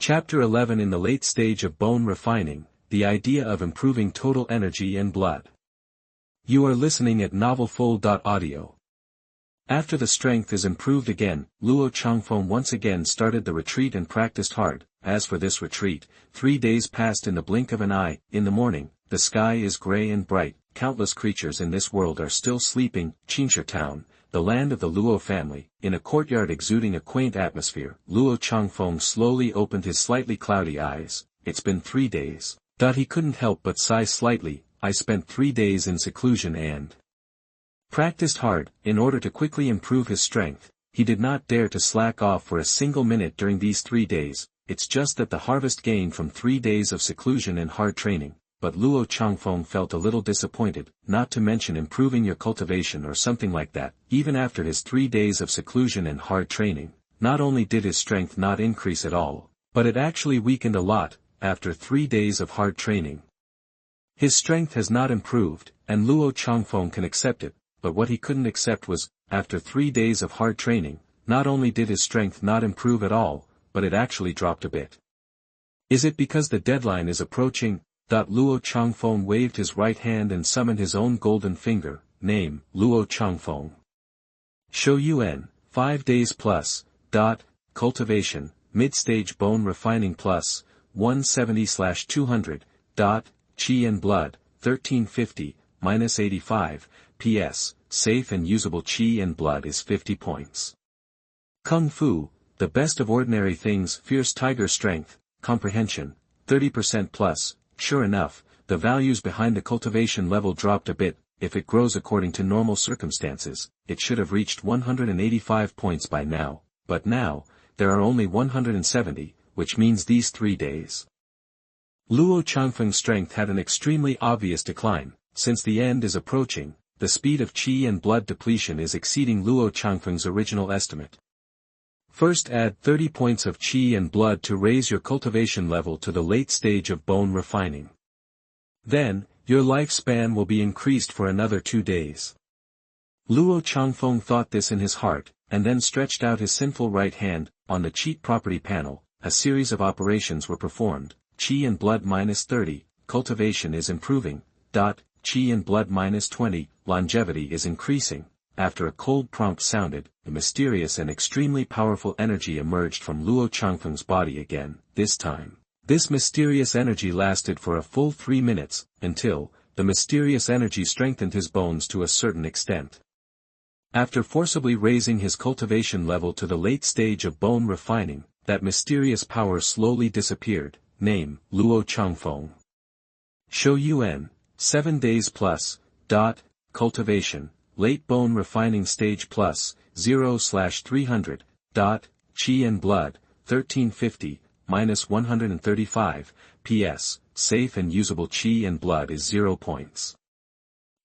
Chapter 11. In the late stage of bone refining, the idea of improving total energy and blood. You are listening at novelfull.audio. After the strength is improved again, Luo Changfeng once again started the retreat and practiced hard. As for this retreat, 3 days passed in the blink of an eye. In the morning, the sky is gray and bright, countless creatures in this world are still sleeping. Qingsha Town, the land of the Luo family, in a courtyard exuding a quaint atmosphere. Luo Changfeng slowly opened his slightly cloudy eyes. It's been 3 days. He couldn't help but sigh slightly. I spent 3 days in seclusion and practiced hard. In order to quickly improve his strength, he did not dare to slack off for a single minute during these 3 days. It's just that the harvest gained from 3 days of seclusion and hard training. But Luo Changfeng felt a little disappointed, not to mention improving your cultivation or something like that. Even after his 3 days of seclusion and hard training, not only did his strength not increase at all, but it actually weakened a lot. After 3 days of hard training, his strength has not improved, and Luo Changfeng can accept it. But what he couldn't accept was, after 3 days of hard training, not only did his strength not improve at all, but it actually dropped a bit. Is it because the deadline is approaching? Luo Changfeng waved his right hand and summoned his own golden finger. Name, Luo Changfeng. Xuanhuan, 5 days plus. Cultivation, mid-stage bone refining plus, 170/200. Qi and blood, 1350, minus 85. PS, safe and usable qi and blood is 50 points. Kung Fu, the best of ordinary things. Fierce tiger strength, comprehension, 30% plus. Sure enough, the values behind the cultivation level dropped a bit. If it grows according to normal circumstances, it should have reached 185 points by now, but now, there are only 170, which means these 3 days. Luo Changfeng's strength had an extremely obvious decline. Since the end is approaching, the speed of qi and blood depletion is exceeding Luo Changfeng's original estimate. First add 30 points of qi and blood to raise your cultivation level to the late stage of bone refining. Then, your lifespan will be increased for another 2 days. Luo Changfeng thought this in his heart, and then stretched out his sinful right hand. On the cheat property panel, a series of operations were performed. Qi and blood minus 30, cultivation is improving. Qi and blood minus 20, longevity is increasing. After a cold prompt sounded, a mysterious and extremely powerful energy emerged from Luo Changfeng's body again. This time, this mysterious energy lasted for a full 3 minutes, until, the mysterious energy strengthened his bones to a certain extent. After forcibly raising his cultivation level to the late stage of bone refining, that mysterious power slowly disappeared. Name, Luo Changfeng. Xuanhuan, 7 days plus. Cultivation, late bone refining stage plus, 0/300. Qi and blood, 1350, minus 135. PS, safe and usable qi and blood is 0 points.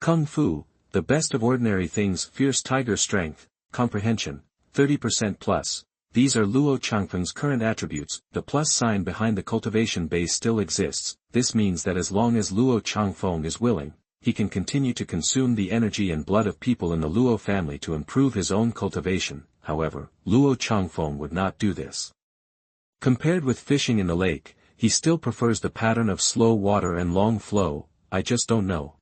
Kung Fu, the best of ordinary things. Fierce tiger strength, comprehension, 30% plus. These are Luo Changfeng's current attributes. The plus sign behind the cultivation base still exists. This means that as long as Luo Changfeng is willing, he can continue to consume the energy and blood of people in the Luo family to improve his own cultivation. However, Luo Changfeng would not do this. Compared with fishing in the lake, he still prefers the pattern of slow water and long flow. I just don't know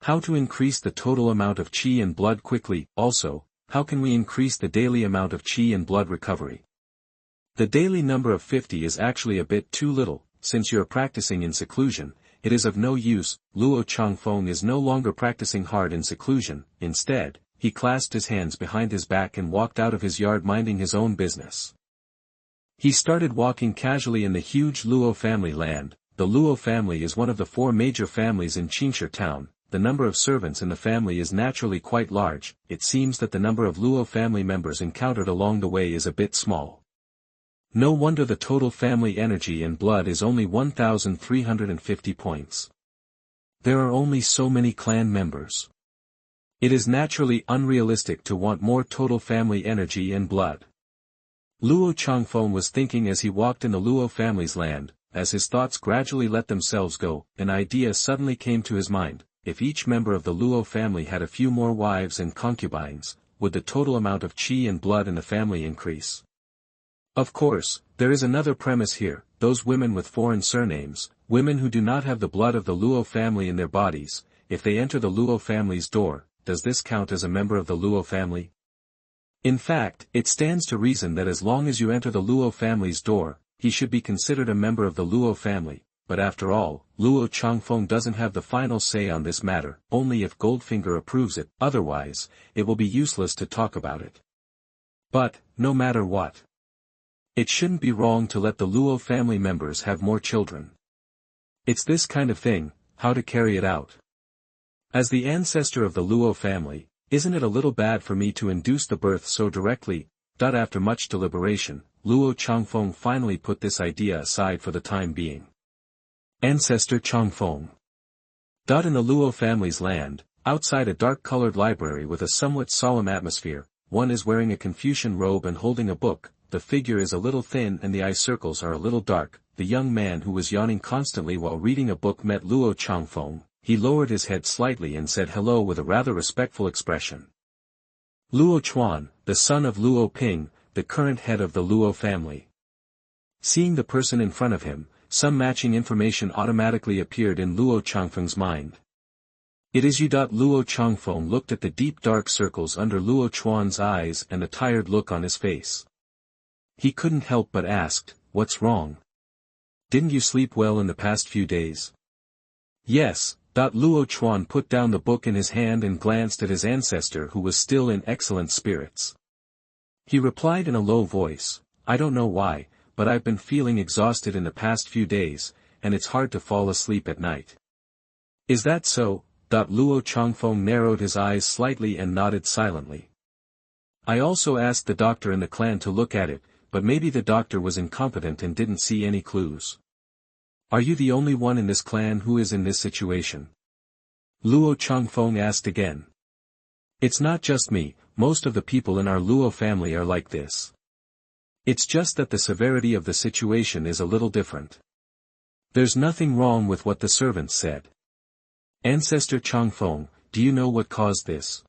how to increase the total amount of qi and blood quickly. Also, how can we increase the daily amount of qi and blood recovery? The daily number of 50 is actually a bit too little. Since you are practicing in seclusion, it is of no use. Luo Changfeng is no longer practicing hard in seclusion. Instead, he clasped his hands behind his back and walked out of his yard minding his own business. He started walking casually in the huge Luo family land. The Luo family is one of the 4 major families in Qingsha Town. The number of servants in the family is naturally quite large. It seems that the number of Luo family members encountered along the way is a bit small. No wonder the total family energy and blood is only 1,350 points. There are only so many clan members. It is naturally unrealistic to want more total family energy and blood. Luo Changfeng was thinking as he walked in the Luo family's land. As his thoughts gradually let themselves go, an idea suddenly came to his mind. If each member of the Luo family had a few more wives and concubines, would the total amount of qi and blood in the family increase? Of course, there is another premise here: those women with foreign surnames, women who do not have the blood of the Luo family in their bodies, if they enter the Luo family's door, does this count as a member of the Luo family? In fact, it stands to reason that as long as you enter the Luo family's door, he should be considered a member of the Luo family, but after all, Luo Changfeng doesn't have the final say on this matter, only if Goldfinger approves it, otherwise, it will be useless to talk about it. But, no matter what, it shouldn't be wrong to let the Luo family members have more children. It's this kind of thing, how to carry it out. As the ancestor of the Luo family, isn't it a little bad for me to induce the birth so directly? After much deliberation, Luo Changfeng finally put this idea aside for the time being. Ancestor Changfeng. In the Luo family's land, outside a dark-colored library with a somewhat solemn atmosphere, one is wearing a Confucian robe and holding a book. The figure is a little thin and the eye circles are a little dark. The young man who was yawning constantly while reading a book met Luo Changfeng. He lowered his head slightly and said hello with a rather respectful expression. Luo Chuan, the son of Luo Ping, the current head of the Luo family. Seeing the person in front of him, some matching information automatically appeared in Luo Changfeng's mind. It is you. Luo Changfeng looked at the deep dark circles under Luo Chuan's eyes and the tired look on his face. He couldn't help but asked, "What's wrong? Didn't you sleep well in the past few days?" "Yes." Luo Chuan put down the book in his hand and glanced at his ancestor who was still in excellent spirits. He replied in a low voice, "I don't know why, but I've been feeling exhausted in the past few days, and it's hard to fall asleep at night." "Is that so?" Luo Changfeng narrowed his eyes slightly and nodded silently. "I also asked the doctor in the clan to look at it, but maybe the doctor was incompetent and didn't see any clues." "Are you the only one in this clan who is in this situation?" Luo Changfeng asked again. "It's not just me, most of the people in our Luo family are like this. It's just that the severity of the situation is a little different." "There's nothing wrong with what the servants said." "Ancestor Changfeng, do you know what caused this?"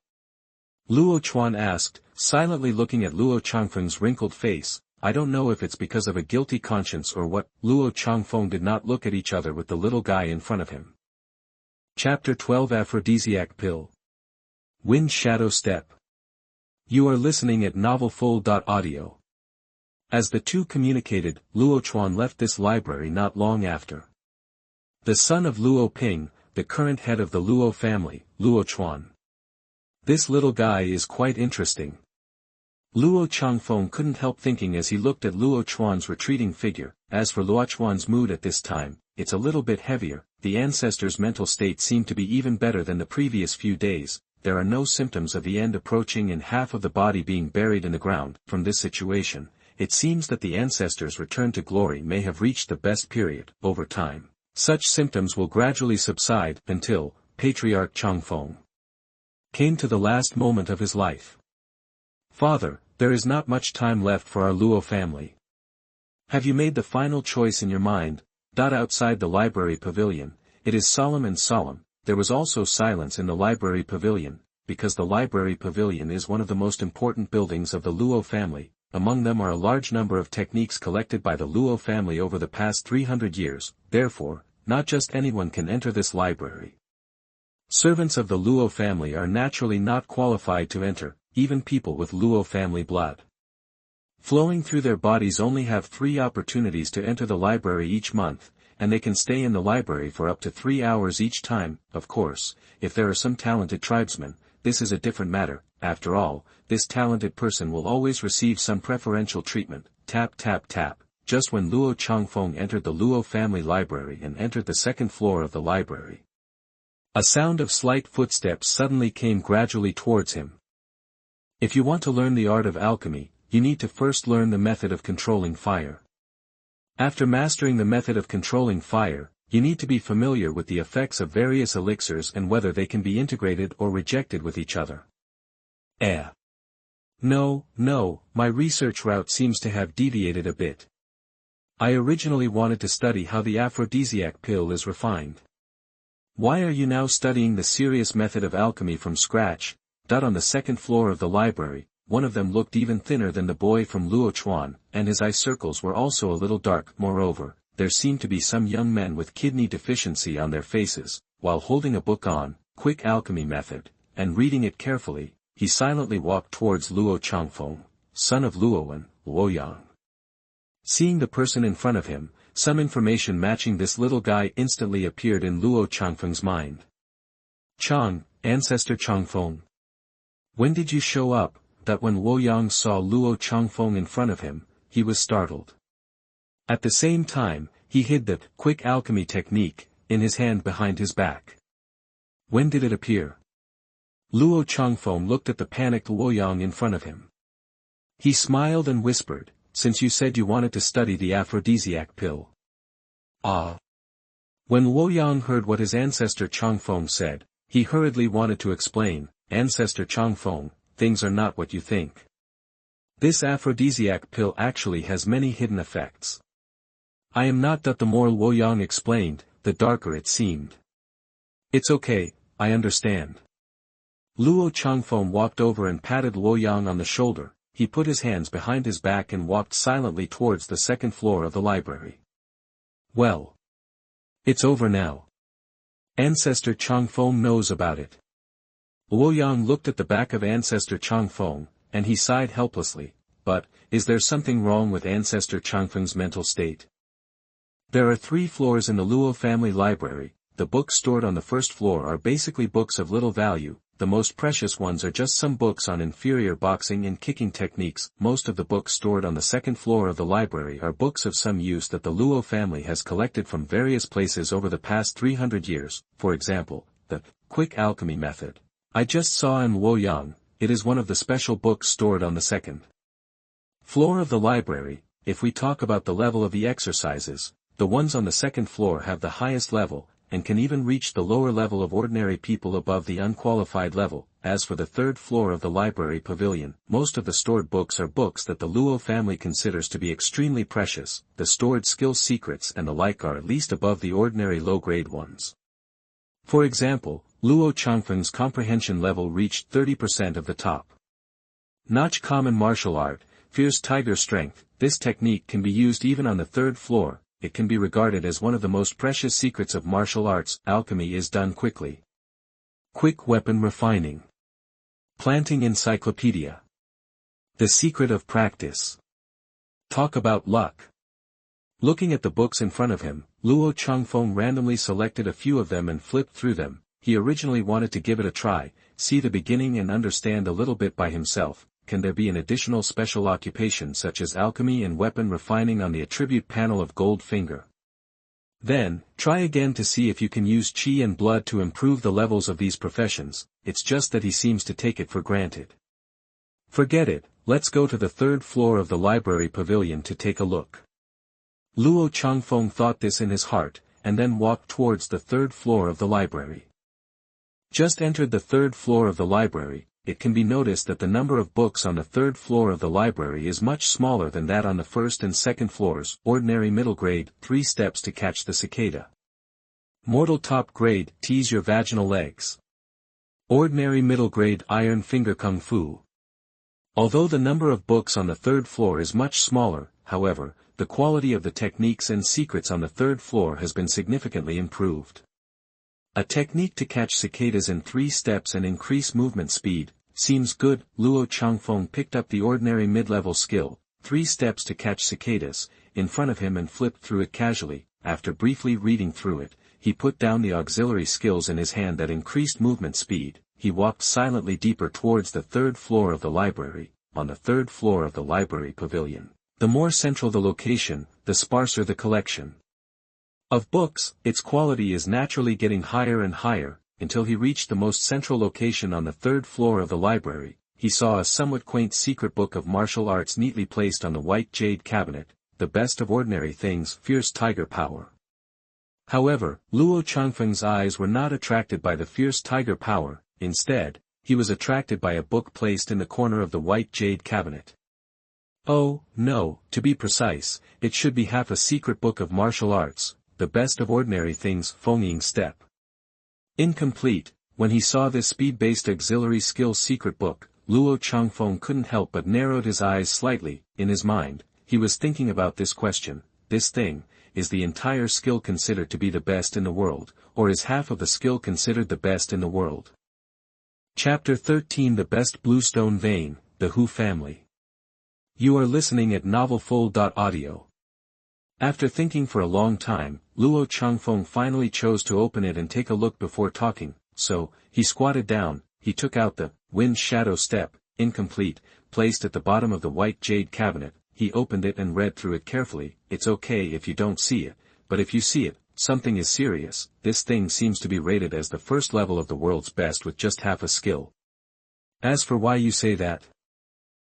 Luo Chuan asked, silently looking at Luo Changfeng's wrinkled face. "I don't know if it's because of a guilty conscience or what." Luo Changfeng did not look at each other with the little guy in front of him. Chapter 12 Aphrodisiac Pill. Wind Shadow Step. You are listening at novelfull.audio. As the two communicated, Luo Chuan left this library not long after. The son of Luo Ping, the current head of the Luo family, Luo Chuan. "This little guy is quite interesting." Luo Changfeng couldn't help thinking as he looked at Luo Chuan's retreating figure. As for Luo Chuan's mood at this time, it's a little bit heavier. The ancestor's mental state seemed to be even better than the previous few days. There are no symptoms of the end approaching and half of the body being buried in the ground. From this situation, it seems that the ancestor's return to glory may have reached the best period. Over time, such symptoms will gradually subside until Patriarch Changfeng came to the last moment of his life. "Father, there is not much time left for our Luo family. Have you made the final choice in your mind?" Outside the library pavilion, it is solemn and solemn. There was also silence in the library pavilion, because the library pavilion is one of the most important buildings of the Luo family. Among them are a large number of techniques collected by the Luo family over the past 300 years, therefore, not just anyone can enter this library. Servants of the Luo family are naturally not qualified to enter. Even people with Luo family blood flowing through their bodies only have 3 opportunities to enter the library each month, and they can stay in the library for up to 3 hours each time. Of course, if there are some talented tribesmen, this is a different matter. After all, this talented person will always receive some preferential treatment. Tap tap tap. Just when Luo Changfeng entered the Luo family library and entered the second floor of the library, a sound of slight footsteps suddenly came gradually towards him. If you want to learn the art of alchemy, you need to first learn the method of controlling fire. After mastering the method of controlling fire, you need to be familiar with the effects of various elixirs and whether they can be integrated or rejected with each other. No, my research route seems to have deviated a bit. I originally wanted to study how the aphrodisiac pill is refined. Why are you now studying the serious method of alchemy from scratch? On the second floor of the library, one of them looked even thinner than the boy from Luochuan, and his eye circles were also a little dark. Moreover, there seemed to be some young men with kidney deficiency on their faces. While holding a book on Quick Alchemy Method, and reading it carefully, he silently walked towards Luo Changfeng, son of Luowen, Luoyang. Seeing the person in front of him, some information matching this little guy instantly appeared in Luo Changfeng's mind. Chang, ancestor Changfeng. When did you show up? That when Luoyang saw Luo Changfeng in front of him, he was startled. At the same time, he hid the quick alchemy technique in his hand behind his back. When did it appear? Luo Changfeng looked at the panicked Luoyang in front of him. He smiled and whispered, since you said you wanted to study the aphrodisiac pill. Ah. When Luoyang heard what his ancestor Changfeng said, he hurriedly wanted to explain, Ancestor Changfeng, things are not what you think. This aphrodisiac pill actually has many hidden effects. I am not. The more Luoyang explained, the darker it seemed. It's okay, I understand. Luo Changfeng walked over and patted Luoyang on the shoulder. He put his hands behind his back and walked silently towards the second floor of the library. Well. It's over now. Ancestor Changfeng knows about it. Luoyang looked at the back of Ancestor Changfeng, and he sighed helplessly, but, is there something wrong with Ancestor Changfeng's mental state? There are 3 floors in the Luo family library. The books stored on the first floor are basically books of little value. The most precious ones are just some books on inferior boxing and kicking techniques. Most of the books stored on the second floor of the library are books of some use that the Luo family has collected from various places over the past 300 years, for example, the Quick Alchemy Method. I just saw in Luoyang, it is one of the special books stored on the second floor of the library. If we talk about the level of the exercises, the ones on the second floor have the highest level, and can even reach the lower level of ordinary people above the unqualified level. As for the third floor of the library pavilion, most of the stored books are books that the Luo family considers to be extremely precious. The stored skill secrets and the like are at least above the ordinary low-grade ones. For example, Luo Changfeng's comprehension level reached 30% of the top notch common martial art, fierce tiger strength. This technique can be used even on the third floor. It can be regarded as one of the most precious secrets of martial arts. Alchemy is done quickly. Quick weapon refining. Planting encyclopedia. The secret of practice. Talk about luck. Looking at the books in front of him, Luo Changfeng randomly selected a few of them and flipped through them. He originally wanted to give it a try, see the beginning and understand a little bit by himself. Can there be an additional special occupation such as alchemy and weapon refining on the attribute panel of Gold Finger? Then, try again to see if you can use qi and blood to improve the levels of these professions. It's just that he seems to take it for granted. Forget it, let's go to the third floor of the library pavilion to take a look. Luo Changfeng thought this in his heart, and then walked towards the third floor of the library. Just entered the third floor of the library. It can be noticed that the number of books on the third floor of the library is much smaller than that on the first and second floors. Ordinary middle grade, 3 steps to catch the cicada. Mortal top grade, tease your vaginal legs. Ordinary middle grade, iron finger kung fu. Although the number of books on the third floor is much smaller, however, the quality of the techniques and secrets on the third floor has been significantly improved. A technique to catch cicadas in 3 steps and increase movement speed. Seems good. Luo Changfeng picked up the ordinary mid-level skill, 3 steps to catch cicadas, in front of him and flipped through it casually. After briefly reading through it, he put down the auxiliary skills in his hand that increased movement speed. He walked silently deeper towards the third floor of the library. On the third floor of the library pavilion, the more central the location, the sparser the collection of books. Its quality is naturally getting higher and higher, until he reached the most central location on the third floor of the library. He saw a somewhat quaint secret book of martial arts neatly placed on the white jade cabinet, the best of ordinary things, fierce tiger power. However, Luo Changfeng's eyes were not attracted by the fierce tiger power. Instead, he was attracted by a book placed in the corner of the white jade cabinet. Oh, no, to be precise, it should be half a secret book of martial arts, the best of ordinary things, Feng Ying step. Incomplete. When he saw this speed-based auxiliary skill secret book, Luo Changfeng couldn't help but narrowed his eyes slightly. In his mind, he was thinking about this question: this thing, is the entire skill considered to be the best in the world, or is half of the skill considered the best in the world? Chapter 13: The Best Bluestone Vein, the Hu Family. You are listening at novelfull.audio. After thinking for a long time, Luo Changfeng finally chose to open it and take a look before talking, so, he squatted down, he took out the wind shadow step, incomplete, placed at the bottom of the white jade cabinet, he opened it and read through it carefully. It's okay if you don't see it, but if you see it, something is serious. This thing seems to be rated as the first level of the world's best with just half a skill. As for why you say that?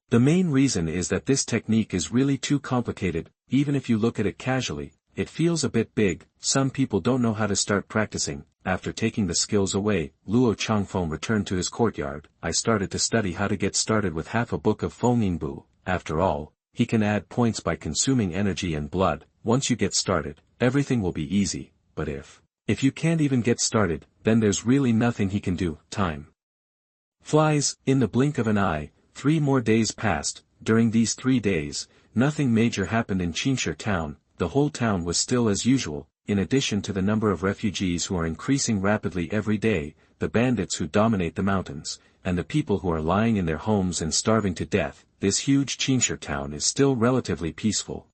The main reason is that this technique is really too complicated. Even if you look at it casually, it feels a bit big. Some people don't know how to start practicing. After taking the skills away, Luo Changfeng returned to his courtyard. I started to study how to get started with half a book of Feng Ying. After all, he can add points by consuming energy and blood. Once you get started, everything will be easy, but if you can't even get started, then there's really nothing he can do. Time flies. In the blink of an eye, 3 more days passed. During these 3 days, nothing major happened in Qinshi town. The whole town was still as usual. In addition to the number of refugees who are increasing rapidly every day, the bandits who dominate the mountains, and the people who are lying in their homes and starving to death, this huge Qinshi town is still relatively peaceful.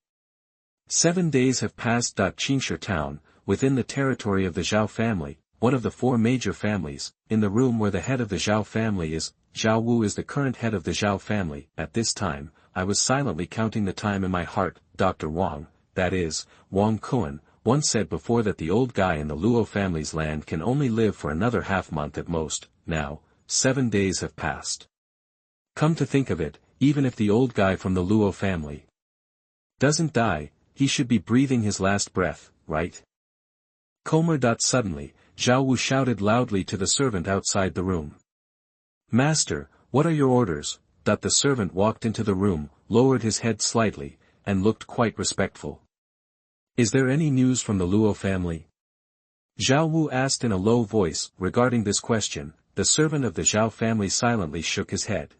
7 days have passed. Qinshi town, within the territory of the Zhao family, one of the 4 major families, in the room where the head of the Zhao family is, Zhao Wu is the current head of the Zhao family. At this time, I was silently counting the time in my heart. Dr. Wang, that is, Wang Kuan, once said before that the old guy in the Luo family's land can only live for another half-month at most. Now, 7 days have passed. Come to think of it, even if the old guy from the Luo family doesn't die, he should be breathing his last breath, right? Comer. Suddenly, Zhao Wu shouted loudly to the servant outside the room. Master, what are your orders? The servant walked into the room, lowered his head slightly, and looked quite respectful. Is there any news from the Luo family? Zhao Wu asked in a low voice. Regarding this question, the servant of the Zhao family silently shook his head.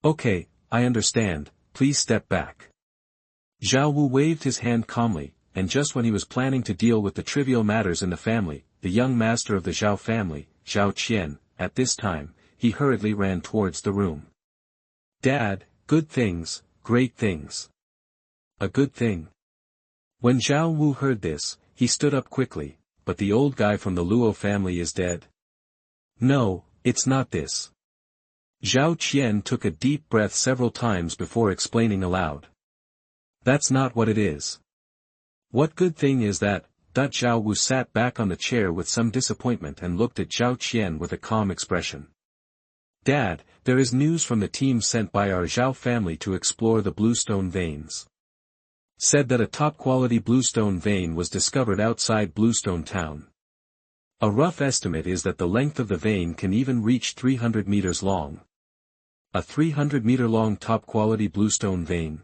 Okay, I understand, please step back. Zhao Wu waved his hand calmly, and just when he was planning to deal with the trivial matters in the family, the young master of the Zhao family, Zhao Qian, at this time, he hurriedly ran towards the room. Dad, good things, great things. A good thing. When Zhao Wu heard this, he stood up quickly. But the old guy from the Luo family is dead? No, it's not this. Zhao Qian took a deep breath several times before explaining aloud. That's not what it is. What good thing is that? Zhao Wu sat back on the chair with some disappointment and looked at Zhao Qian with a calm expression. Dad, there is news from the team sent by our Zhao family to explore the bluestone veins. Said that a top-quality bluestone vein was discovered outside Bluestone Town. A rough estimate is that the length of the vein can even reach 300 meters long. A 300-meter-long top-quality bluestone vein.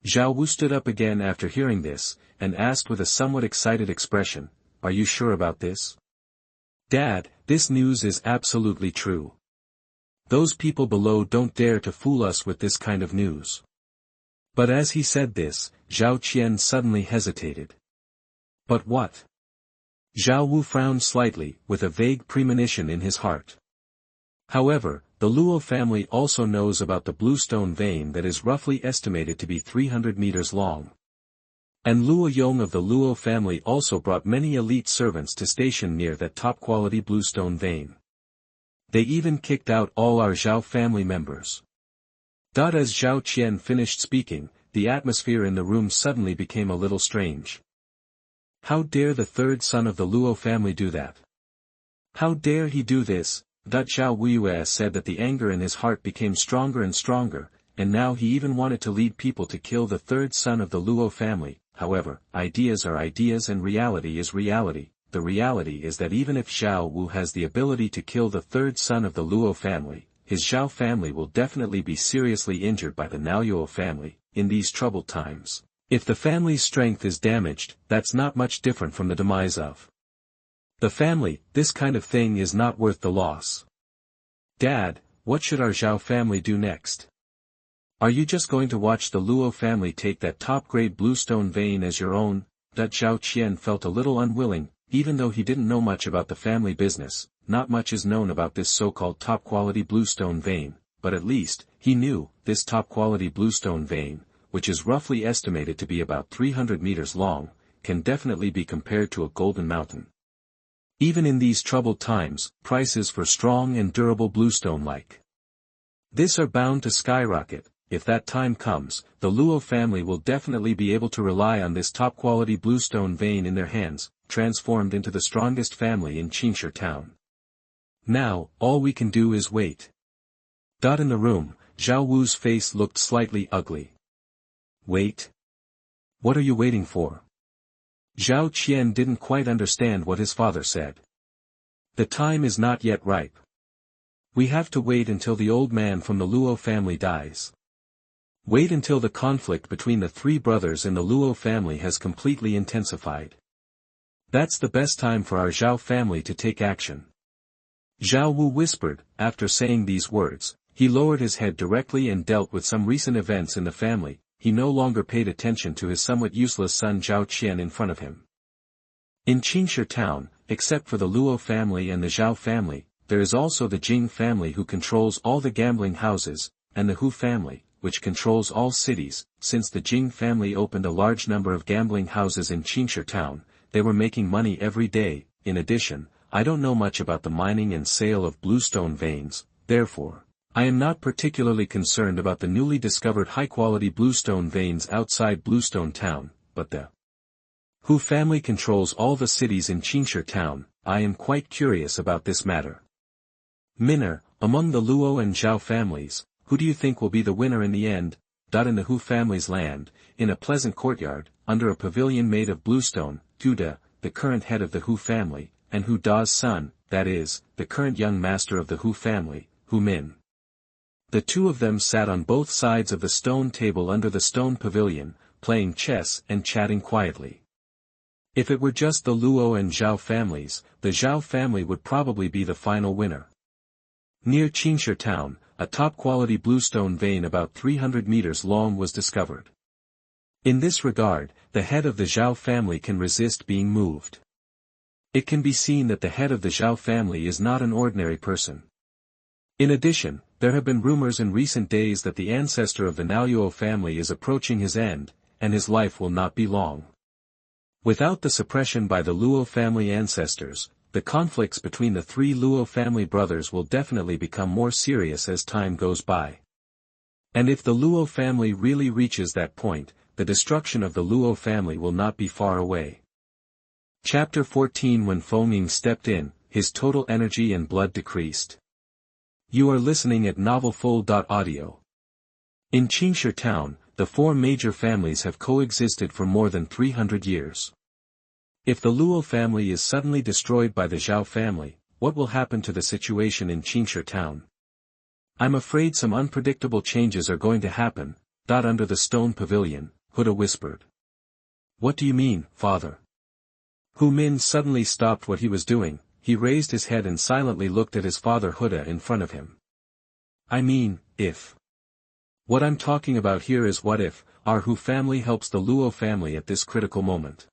Zhao Wu stood up again after hearing this, and asked with a somewhat excited expression, Are you sure about this? Dad, this news is absolutely true. Those people below don't dare to fool us with this kind of news. But as he said this, Zhao Qian suddenly hesitated. But what? Zhao Wu frowned slightly, with a vague premonition in his heart. However, the Luo family also knows about the bluestone vein that is roughly estimated to be 300 meters long. And Luo Yong of the Luo family also brought many elite servants to station near that top-quality bluestone vein. They even kicked out all our Zhao family members. As Zhao Qian finished speaking, the atmosphere in the room suddenly became a little strange. How dare the third son of the Luo family do that? How dare he do this? Zhao Youwei said that the anger in his heart became stronger and stronger, and now he even wanted to lead people to kill the third son of the Luo family. However, ideas are ideas and reality is reality. The reality is that even if Zhao Wu has the ability to kill the third son of the Luo family, his Zhao family will definitely be seriously injured by the Luo family. In these troubled times, if the family's strength is damaged, that's not much different from the demise of the family. This kind of thing is not worth the loss. Dad, what should our Zhao family do next? Are you just going to watch the Luo family take that top-grade bluestone vein as your own? Zhao Qian felt a little unwilling, even though he didn't know much about the family business. Not much is known about this so-called top-quality bluestone vein, but at least, he knew, this top-quality bluestone vein, which is roughly estimated to be about 300 meters long, can definitely be compared to a golden mountain. Even in these troubled times, prices for strong and durable bluestone like this are bound to skyrocket. If that time comes, the Luo family will definitely be able to rely on this top-quality bluestone vein in their hands, transformed into the strongest family in Qingshe town. Now, all we can do is wait. In the room, Zhao Wu's face looked slightly ugly. Wait? What are you waiting for? Zhao Qian didn't quite understand what his father said. The time is not yet ripe. We have to wait until the old man from the Luo family dies. Wait until the conflict between the three brothers in the Luo family has completely intensified. That's the best time for our Zhao family to take action. Zhao Wu whispered. After saying these words, he lowered his head directly and dealt with some recent events in the family. He no longer paid attention to his somewhat useless son Zhao Qian in front of him. In Qingshe town, except for the Luo family and the Zhao family, there is also the Jing family who controls all the gambling houses, and the Hu family, which controls all cities. Since the Jing family opened a large number of gambling houses in Qingshe town, they were making money every day. In addition, I don't know much about the mining and sale of bluestone veins, therefore, I am not particularly concerned about the newly discovered high-quality bluestone veins outside Bluestone town, but the Hu family controls all the cities in Qingshe town. I am quite curious about this matter. Minner, among the Luo and Zhao families, who do you think will be the winner in the end? In the Hu family's land, in a pleasant courtyard, under a pavilion made of bluestone, Hu De, the current head of the Hu family, and Hu Da's son, that is, the current young master of the Hu family, Hu Min. The two of them sat on both sides of the stone table under the stone pavilion, playing chess and chatting quietly. If it were just the Luo and Zhao families, the Zhao family would probably be the final winner. Near Qingshe town, a top-quality bluestone vein about 300 meters long was discovered. In this regard, the head of the Zhao family can resist being moved. It can be seen that the head of the Zhao family is not an ordinary person. In addition, there have been rumors in recent days that the ancestor of the Luo family is approaching his end, and his life will not be long. Without the suppression by the Luo family ancestors, the conflicts between the three Luo family brothers will definitely become more serious as time goes by. And if the Luo family really reaches that point, the destruction of the Luo family will not be far away. Chapter 14. When Feng Ying stepped in, his total energy and blood decreased. You are listening at novelfull.audio. In Qingshe town, the four major families have coexisted for more than 300 years. If the Luo family is suddenly destroyed by the Zhao family, what will happen to the situation in Qingshe town? I'm afraid some unpredictable changes are going to happen. Under the stone pavilion, Huda whispered. What do you mean, father? Hu Min suddenly stopped what he was doing. He raised his head and silently looked at his father Huda in front of him. I mean, if. What I'm talking about here is what if our Hu family helps the Luo family at this critical moment.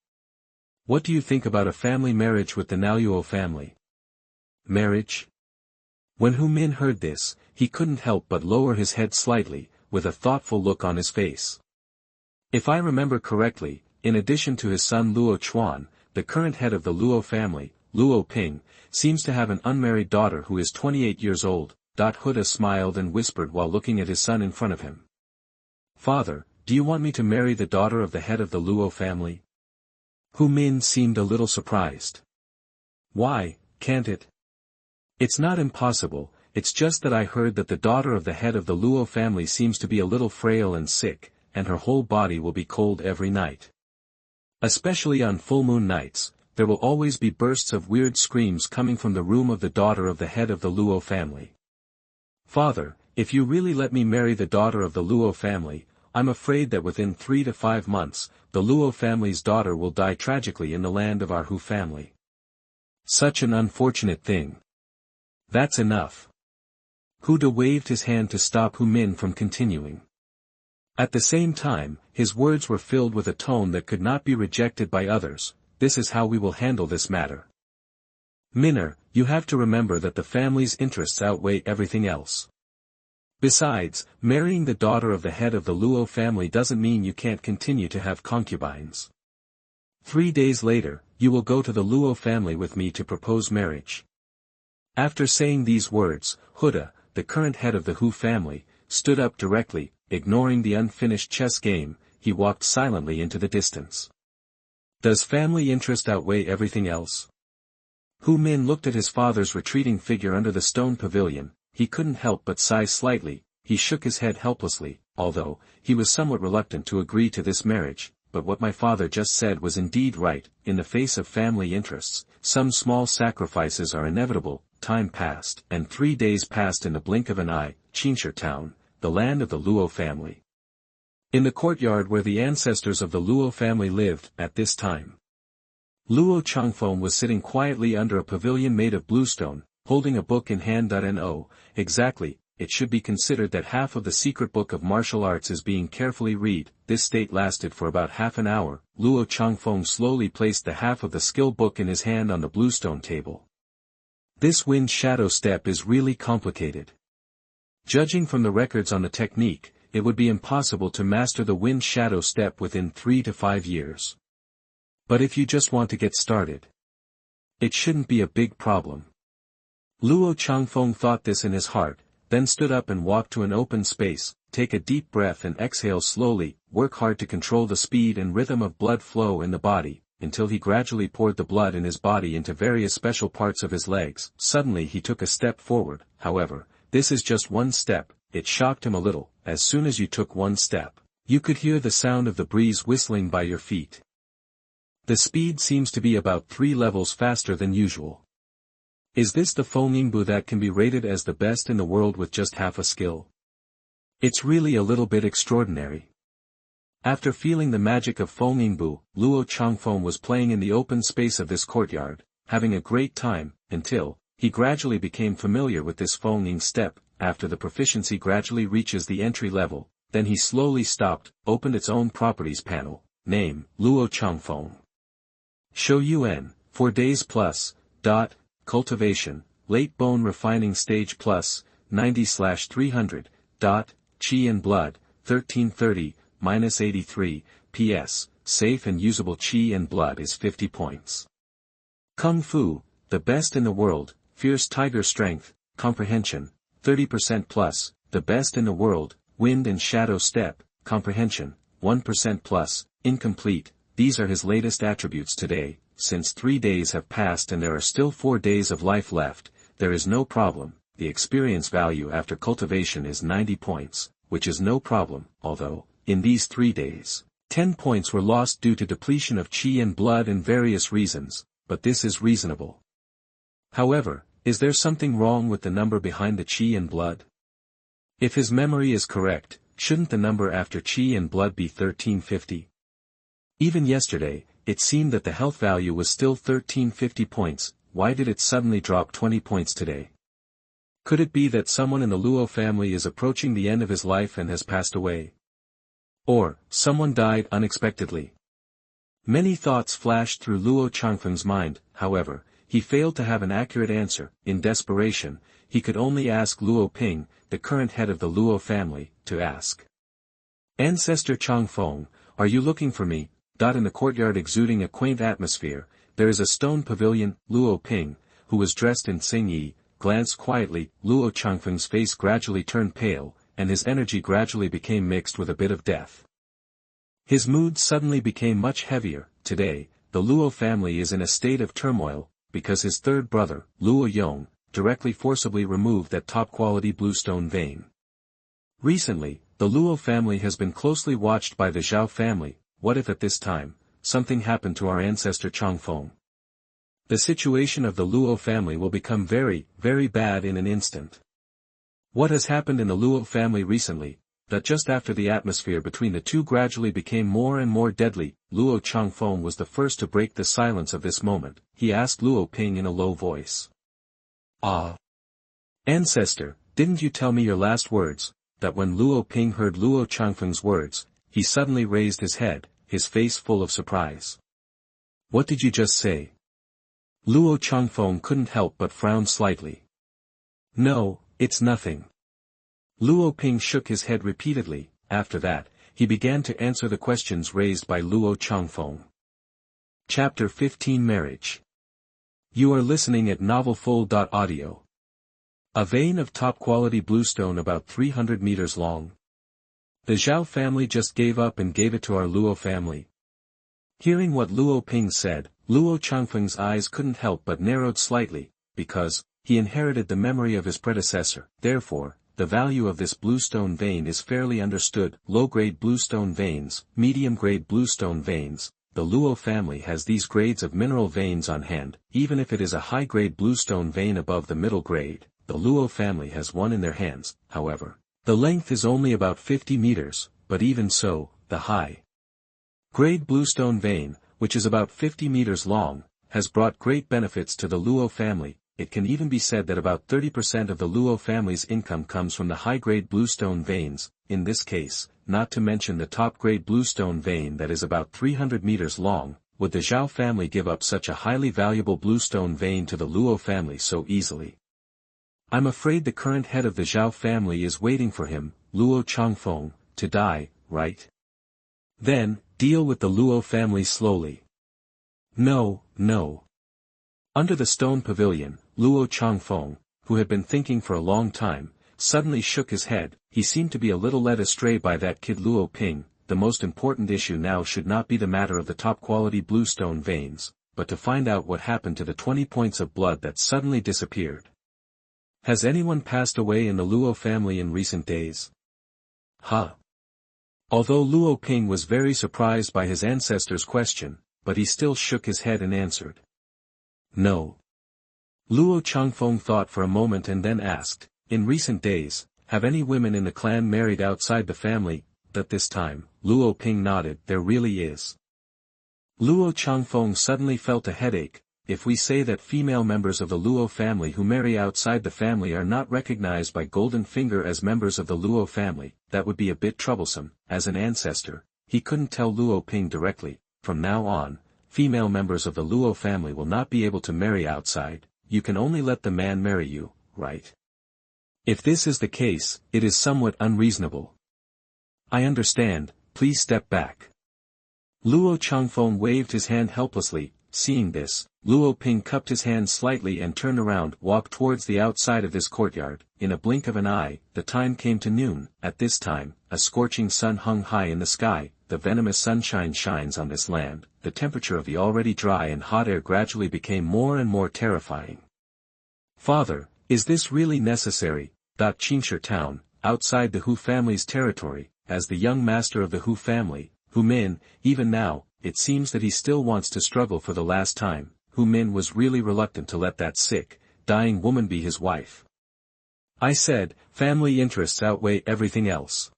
What do you think about a family marriage with the Luo family? Marriage? When Hu Min heard this, he couldn't help but lower his head slightly, with a thoughtful look on his face. If I remember correctly, in addition to his son Luo Chuan, the current head of the Luo family, Luo Ping, seems to have an unmarried daughter who is 28 years old. Huda smiled and whispered while looking at his son in front of him. Father, do you want me to marry the daughter of the head of the Luo family? Hu Min seemed a little surprised. Why, can't it? It's not impossible, it's just that I heard that the daughter of the head of the Luo family seems to be a little frail and sick, and her whole body will be cold every night. Especially on full moon nights, there will always be bursts of weird screams coming from the room of the daughter of the head of the Luo family. Father, if you really let me marry the daughter of the Luo family, I'm afraid that within 3 to 5 months, the Luo family's daughter will die tragically in the land of our Hu family. Such an unfortunate thing. That's enough. Hu De waved his hand to stop Hu Min from continuing. At the same time, his words were filled with a tone that could not be rejected by others. This is how we will handle this matter. Minner, you have to remember that the family's interests outweigh everything else. Besides, marrying the daughter of the head of the Luo family doesn't mean you can't continue to have concubines. 3 days later, you will go to the Luo family with me to propose marriage. After saying these words, Huda, the current head of the Hu family, stood up directly, ignoring the unfinished chess game. He walked silently into the distance. Does family interest outweigh everything else? Hu Min looked at his father's retreating figure under the stone pavilion. He couldn't help but sigh slightly. He shook his head helplessly, although he was somewhat reluctant to agree to this marriage. But what my father just said was indeed right. In the face of family interests, some small sacrifices are inevitable. Time passed, and 3 days passed in the blink of an eye. Qinshe town, the land of the Luo family. In the courtyard where the ancestors of the Luo family lived, at this time, Luo Changfeng was sitting quietly under a pavilion made of bluestone, holding a book in hand. No, exactly, it should be considered that half of the secret book of martial arts is being carefully read. This state lasted for about half an hour. Luo Changfeng slowly placed the half of the skill book in his hand on the bluestone table. This wind shadow step is really complicated. Judging from the records on the technique, it would be impossible to master the wind shadow step within 3 to 5 years. But if you just want to get started, it shouldn't be a big problem. Luo Changfeng thought this in his heart, then stood up and walked to an open space. Take a deep breath and exhale slowly. Work hard to control the speed and rhythm of blood flow in the body, until he gradually poured the blood in his body into various special parts of his legs. Suddenly he took a step forward. However, this is just one step. It shocked him a little. As soon as you took one step, you could hear the sound of the breeze whistling by your feet. The speed seems to be about 3 levels faster than usual. Is this the Feng Ying that can be rated as the best in the world with just half a skill? It's really a little bit extraordinary. After feeling the magic of Feng Ying, Luo Changfeng was playing in the open space of this courtyard, having a great time, until he gradually became familiar with this Feng Ying step. After the proficiency gradually reaches the entry level, then he slowly stopped, opened its own properties panel. Name, Luo Changfeng. Shou Yuan, 4 days plus, cultivation, late bone refining stage plus, 90/300, Qi and blood, 1330, -83, PS, safe and usable Qi and blood is 50 points. Kung Fu, the best in the world, fierce tiger strength, comprehension, 30% plus, the best in the world, wind and shadow step, comprehension, 1% plus, incomplete. These are his latest attributes today. Since 3 days have passed and there are still 4 days of life left, there is no problem. The experience value after cultivation is 90 points, which is no problem, although, in these 3 days, 10 points were lost due to depletion of Qi and blood and various reasons, but this is reasonable. However, is there something wrong with the number behind the Qi and blood? If his memory is correct, shouldn't the number after Qi and blood be 1350? Even yesterday, it seemed that the health value was still 1350 points. Why did it suddenly drop 20 points today? Could it be that someone in the Luo family is approaching the end of his life and has passed away? Or, someone died unexpectedly? Many thoughts flashed through Luo Changfeng's mind. However, he failed to have an accurate answer. In desperation, he could only ask Luo Ping, the current head of the Luo family, to ask. Ancestor Changfeng, are you looking for me? In the courtyard exuding a quaint atmosphere, there is a stone pavilion. Luo Ping, who was dressed in xingyi, glanced quietly. Luo Changfeng's face gradually turned pale, and his energy gradually became mixed with a bit of death. His mood suddenly became much heavier. Today, the Luo family is in a state of turmoil, because his third brother, Luo Youwei, directly forcibly removed that top-quality bluestone vein. Recently, the Luo family has been closely watched by the Zhao family. What if at this time, something happened to our ancestor Changfeng? The situation of the Luo family will become very, very bad in an instant. What has happened in the Luo family recently, that just after the atmosphere between the two gradually became more and more deadly? Luo Changfeng was the first to break the silence of this moment. He asked Luo Ping in a low voice. Ah. Ancestor, didn't you tell me your last words?" That when Luo Ping heard Luo Changfeng's words, he suddenly raised his head, his face full of surprise. "What did you just say?" Luo Changfeng couldn't help but frown slightly. "No, it's nothing." Luo Ping shook his head repeatedly. After that, he began to answer the questions raised by Luo Changfeng. Chapter 15 Marriage. You are listening at novelfull.audio. A vein of top-quality bluestone about 300 meters long. The Zhao family just gave up and gave it to our Luo family. Hearing what Luo Ping said, Luo Changfeng's eyes couldn't help but narrowed slightly, because he inherited the memory of his predecessor. Therefore, the value of this bluestone vein is fairly understood. Low-grade bluestone veins, medium-grade bluestone veins. The Luo family has these grades of mineral veins on hand. Even if it is a high-grade bluestone vein above the middle grade, the Luo family has one in their hands. However, the length is only about 50 meters, but even so, the high-grade bluestone vein, which is about 50 meters long, has brought great benefits to the Luo family. It can even be said that about 30% of the Luo family's income comes from the high-grade bluestone veins. In this case, not to mention the top-grade bluestone vein that is about 300 meters long. Would the Zhao family give up such a highly valuable bluestone vein to the Luo family so easily? I'm afraid the current head of the Zhao family is waiting for him, Luo Changfeng, to die, right? Then, deal with the Luo family slowly. No. Under the stone pavilion, Luo Changfeng, who had been thinking for a long time, suddenly shook his head. He seemed to be a little led astray by that kid Luo Ping. The most important issue now should not be the matter of the top-quality bluestone veins, but to find out what happened to the 20 points of blood that suddenly disappeared. Has anyone passed away in the Luo family in recent days? Although Luo Ping was very surprised by his ancestor's question, but he still shook his head and answered. No. Luo Changfeng thought for a moment and then asked, in recent days, have any women in the clan married outside the family? At this time, Luo Ping nodded. There really is. Luo Changfeng suddenly felt a headache. If we say that female members of the Luo family who marry outside the family are not recognized by Golden Finger as members of the Luo family, that would be a bit troublesome. As an ancestor, he couldn't tell Luo Ping directly. From now on, female members of the Luo family will not be able to marry outside. You can only let the man marry you, right? If this is the case, it is somewhat unreasonable. I understand, please step back. Luo Changfeng waved his hand helplessly. Seeing this, Luo Ping cupped his hand slightly and turned around, walked towards the outside of this courtyard. In a blink of an eye, the time came to noon. At this time, a scorching sun hung high in the sky. The venomous sunshine shines on this land. The temperature of the already dry and hot air gradually became more and more terrifying. Father, is this really necessary? Qingshi town, outside the Hu family's territory, as the young master of the Hu family, Hu Min, even now, it seems that he still wants to struggle for the last time. Hu Min was really reluctant to let that sick, dying woman be his wife. I said, family interests outweigh everything else.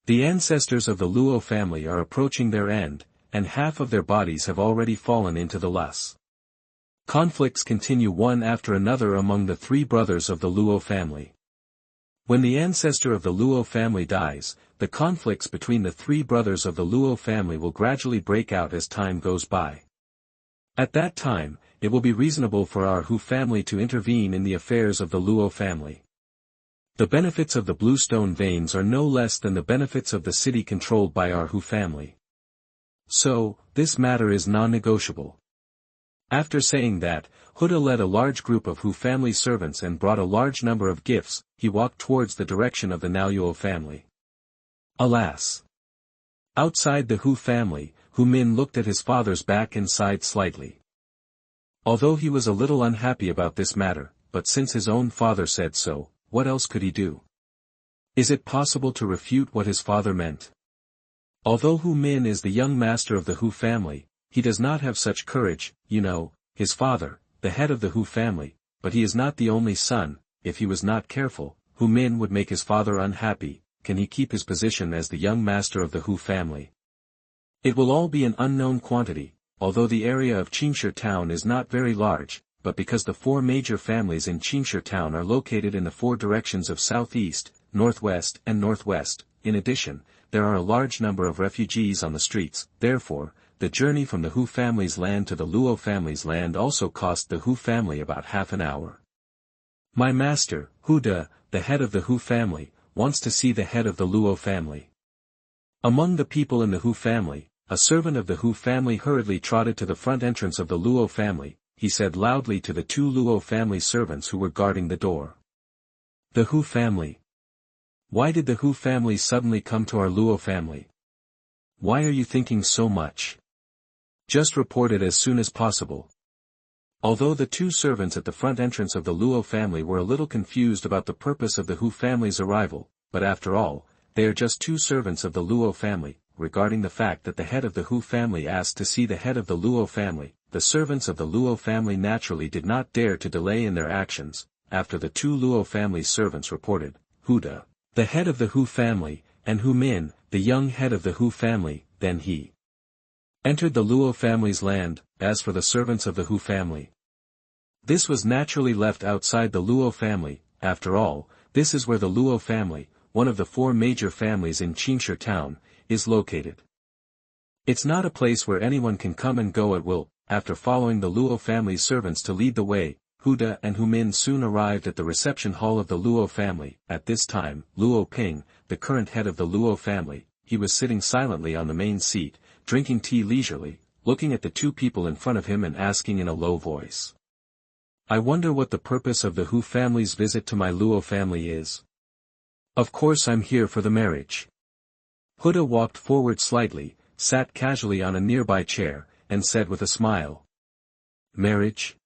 The ancestors of the Luo family are approaching their end, and half of their bodies have already fallen into the lust. Conflicts continue one after another among the three brothers of the Luo family. When the ancestor of the Luo family dies, the conflicts between the three brothers of the Luo family will gradually break out as time goes by. At that time, it will be reasonable for our Hu family to intervene in the affairs of the Luo family. The benefits of the bluestone veins are no less than the benefits of the city controlled by our Hu family. So, this matter is non-negotiable. After saying that, Huda led a large group of Hu family servants and brought a large number of gifts. He walked towards the direction of the Luo family. Alas! Outside the Hu family, Hu Min looked at his father's back and sighed slightly. Although he was a little unhappy about this matter, but since his own father said so, what else could he do? Is it possible to refute what his father meant? Although Hu Min is the young master of the Hu family, he does not have such courage. His father, the head of the Hu family, but he is not the only son. If he was not careful, Hu Min would make his father unhappy. Can he keep his position as the young master of the Hu family? It will all be an unknown quantity. Although the area of Qingshi town is not very large, but because the four major families in Qingshi town are located in the four directions of southeast, northwest and northwest. In addition, there are a large number of refugees on the streets. Therefore, the journey from the Hu family's land to the Luo family's land also cost the Hu family about half an hour. My master, Hu De, the head of the Hu family, wants to see the head of the Luo family. Among the people in the Hu family, a servant of the Hu family hurriedly trotted to the front entrance of the Luo family. He said loudly to the two Luo family servants who were guarding the door. The Hu family. Why did the Hu family suddenly come to our Luo family? Why are you thinking so much? Just report it as soon as possible. Although the two servants at the front entrance of the Luo family were a little confused about the purpose of the Hu family's arrival, but after all, they are just two servants of the Luo family. Regarding the fact that the head of the Hu family asked to see the head of the Luo family, the servants of the Luo family naturally did not dare to delay in their actions. After the two Luo family servants reported, Hu De, the head of the Hu family, and Hu Min, the young head of the Hu family, then he entered the Luo family's land. As for the servants of the Hu family, this was naturally left outside the Luo family. After all, this is where the Luo family, one of the four major families in Qingshi town, is located. It's not a place where anyone can come and go at will. After following the Luo family's servants to lead the way, Hu De and Hu Min soon arrived at the reception hall of the Luo family. At this time, Luo Ping, the current head of the Luo family, he was sitting silently on the main seat, drinking tea leisurely, looking at the two people in front of him and asking in a low voice. I wonder what the purpose of the Hu family's visit to my Luo family is. Of course I'm here for the marriage. Hu De walked forward slightly, sat casually on a nearby chair, and said with a smile. Marriage?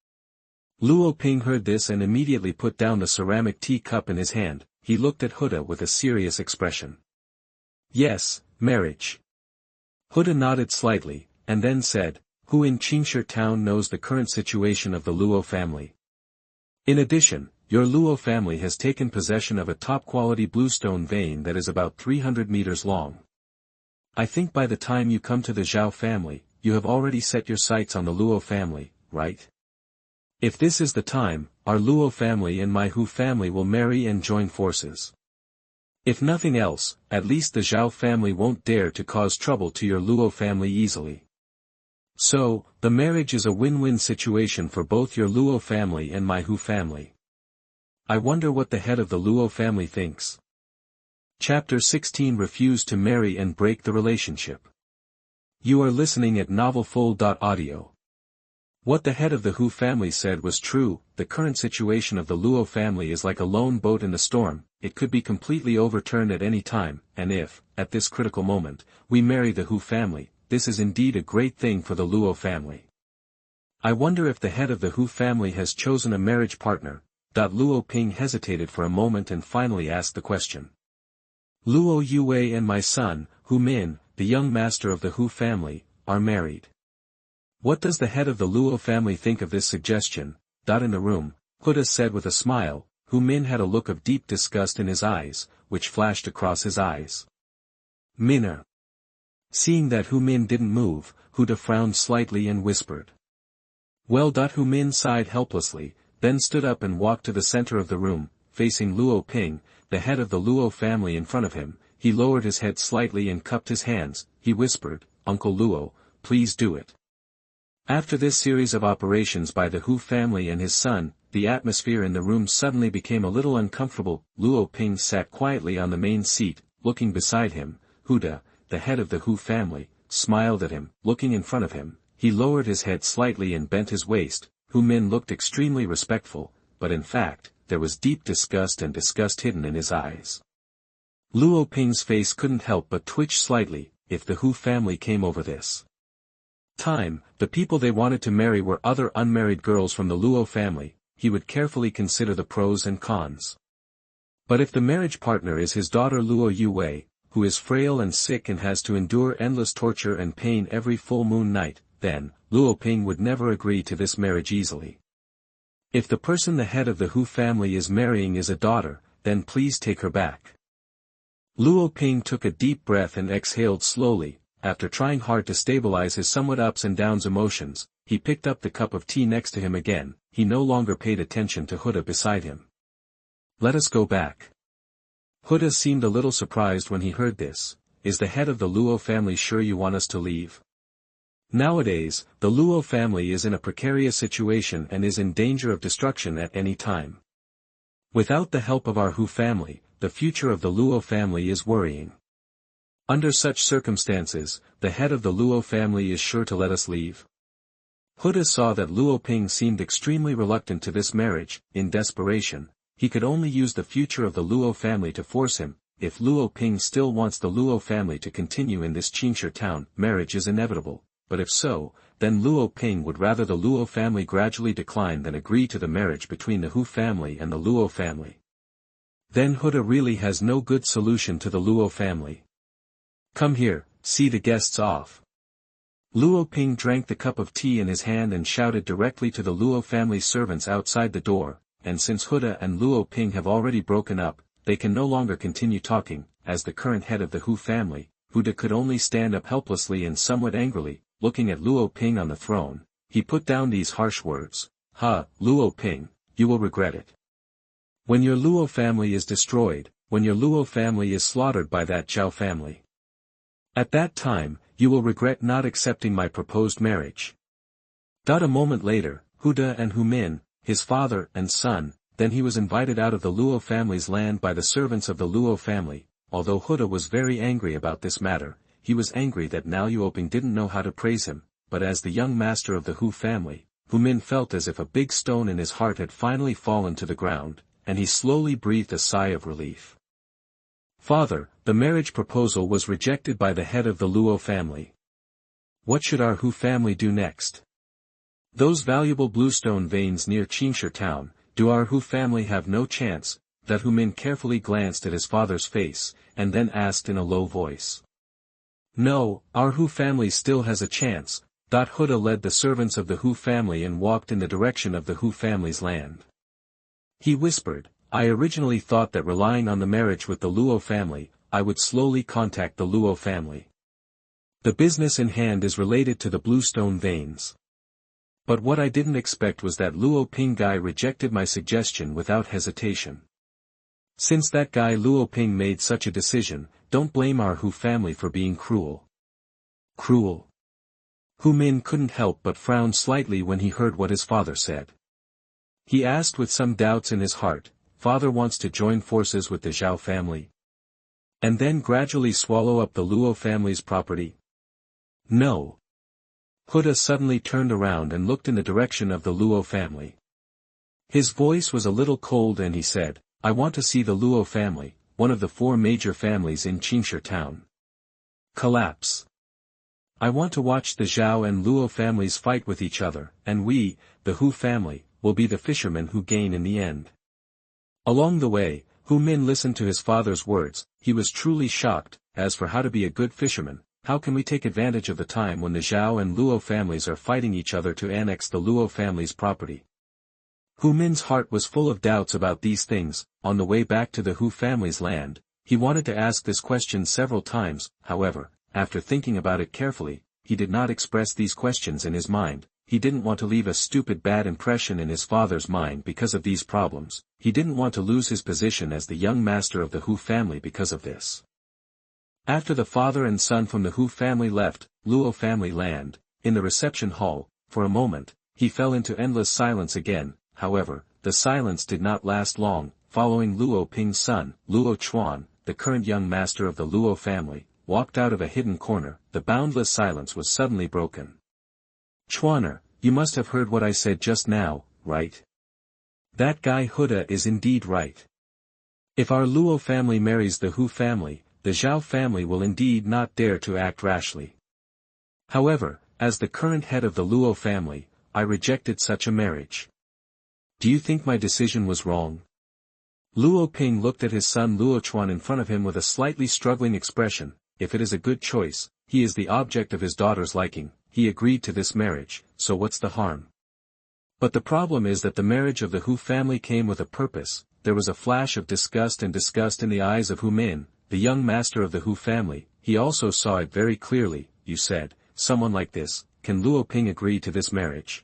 Luo Ping heard this and immediately put down the ceramic tea cup in his hand. He looked at Hu De with a serious expression. Yes, marriage. Hu De nodded slightly, and then said, Who in Qingshi town knows the current situation of the Luo family? In addition, your Luo family has taken possession of a top-quality bluestone vein that is about 300 meters long. I think by the time you come to the Zhao family, you have already set your sights on the Luo family, right? If this is the time, our Luo family and my Hu family will marry and join forces. If nothing else, at least the Zhao family won't dare to cause trouble to your Luo family easily. So, the marriage is a win-win situation for both your Luo family and my Hu family. I wonder what the head of the Luo family thinks. Chapter 16 Refuse to marry and break the relationship. You are listening at novelfull.audio. What the head of the Hu family said was true. The current situation of the Luo family is like a lone boat in the storm. It could be completely overturned at any time, and if, at this critical moment, we marry the Hu family, this is indeed a great thing for the Luo family. I wonder if the head of the Hu family has chosen a marriage partner. Luo Ping hesitated for a moment and finally asked the question. Luo Youwei and my son, Hu Min, the young master of the Hu family, are married. What does the head of the Luo family think of this suggestion? In the room, Hu De said with a smile. Hu Min had a look of deep disgust in his eyes, which flashed across his eyes. Minna. Seeing that Hu Min didn't move, Hu De frowned slightly and whispered. Well. Hu Min sighed helplessly, then stood up and walked to the center of the room, facing Luo Ping, the head of the Luo family in front of him. He lowered his head slightly and cupped his hands. He whispered, Uncle Luo, please do it. After this series of operations by the Hu family and his son, the atmosphere in the room suddenly became a little uncomfortable. Luo Ping sat quietly on the main seat, looking beside him. Hu De, the head of the Hu family, smiled at him. Looking in front of him, he lowered his head slightly and bent his waist. Hu Min looked extremely respectful, but in fact, there was deep disgust and disgust hidden in his eyes. Luo Ping's face couldn't help but twitch slightly. If the Hu family came over this time, the people they wanted to marry were other unmarried girls from the Luo family, he would carefully consider the pros and cons. But if the marriage partner is his daughter Luo Youwei, who is frail and sick and has to endure endless torture and pain every full moon night, then, Luo Ping would never agree to this marriage easily. If the person the head of the Hu family is marrying is a daughter, then please take her back. Luo Ping took a deep breath and exhaled slowly. after trying hard to stabilize his somewhat ups and downs emotions, he picked up the cup of tea next to him again. He no longer paid attention to Huda beside him. "Let us go back." Huda seemed a little surprised when he heard this. "Is the head of the Luo family sure you want us to leave?" Nowadays, the Luo family is in a precarious situation and is in danger of destruction at any time. Without the help of our Hu family, the future of the Luo family is worrying. Under such circumstances, the head of the Luo family is sure to let us leave. Huda saw that Luo Ping seemed extremely reluctant to this marriage. In desperation, he could only use the future of the Luo family to force him. If Luo Ping still wants the Luo family to continue in this Qingshi town, marriage is inevitable. But if so, then Luo Ping would rather the Luo family gradually decline than agree to the marriage between the Hu family and the Luo family. Then Huda really has no good solution to the Luo family. "Come here, see the guests off." Luo Ping drank the cup of tea in his hand and shouted directly to the Luo family servants outside the door, and since Huda and Luo Ping have already broken up, they can no longer continue talking. As the current head of the Hu family, Huda could only stand up helplessly and somewhat angrily. Looking at Luo Ping on the throne, he put down these harsh words. Luo Ping, you will regret it. When your Luo family is destroyed, when your Luo family is slaughtered by that Zhao family. At that time, you will regret not accepting my proposed marriage." A moment later, Huda and Hu Min, his father and son, then he was invited out of the Luo family's land by the servants of the Luo family. Although Huda was very angry about this matter, he was angry that now Luo Ping didn't know how to praise him, but as the young master of the Hu family, Hu Min felt as if a big stone in his heart had finally fallen to the ground, and he slowly breathed a sigh of relief. "Father, the marriage proposal was rejected by the head of the Luo family. What should our Hu family do next? Those valuable bluestone veins near Qingshi town, do our Hu family have no chance?" That Hu Min carefully glanced at his father's face, and then asked in a low voice. "No, our Hu family still has a chance." Huda led the servants of the Hu family and walked in the direction of the Hu family's land. He whispered, "I originally thought that relying on the marriage with the Luo family, I would slowly contact the Luo family. The business in hand is related to the bluestone veins. But what I didn't expect was that Luo Ping guy rejected my suggestion without hesitation. Since that guy Luo Ping made such a decision, don't blame our Hu family for being cruel." Cruel? Hu Min couldn't help but frown slightly when he heard what his father said. He asked with some doubts in his heart, "Father wants to join forces with the Zhao family? And then gradually swallow up the Luo family's property?" "No." Huda suddenly turned around and looked in the direction of the Luo family. His voice was a little cold and he said, "I want to see the Luo family, one of the 4 major families in Qingshi town, collapse. I want to watch the Zhao and Luo families fight with each other, and we, the Hu family, will be the fishermen who gain in the end." Along the way, Hu Min listened to his father's words. He was truly shocked. As for how to be a good fisherman, how can we take advantage of the time when the Zhao and Luo families are fighting each other to annex the Luo family's property? Hu Min's heart was full of doubts about these things. On the way back to the Hu family's land, he wanted to ask this question several times. However, after thinking about it carefully, he did not express these questions in his mind. He didn't want to leave a stupid bad impression in his father's mind because of these problems. He didn't want to lose his position as the young master of the Hu family because of this. After the father and son from the Hu family left Luo family land, in the reception hall, for a moment, he fell into endless silence again. However, the silence did not last long. Following Luo Ping's son, Luo Chuan, the current young master of the Luo family, walked out of a hidden corner. The boundless silence was suddenly broken. "Chuaner, you must have heard what I said just now, right? That guy Huda is indeed right. If our Luo family marries the Hu family, the Zhao family will indeed not dare to act rashly. However, as the current head of the Luo family, I rejected such a marriage. Do you think my decision was wrong?" Luo Ping looked at his son Luo Chuan in front of him with a slightly struggling expression. If it is a good choice, he is the object of his daughter's liking, he agreed to this marriage, so what's the harm? But the problem is that the marriage of the Hu family came with a purpose. There was a flash of disgust in the eyes of Hu Min, the young master of the Hu family. he also saw it very clearly. You said, someone like this, can Luo Ping agree to this marriage?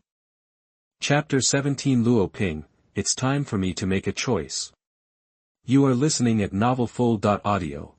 Chapter 17 Luo Ping, it's time for me to make a choice. You are listening at novelfull.audio.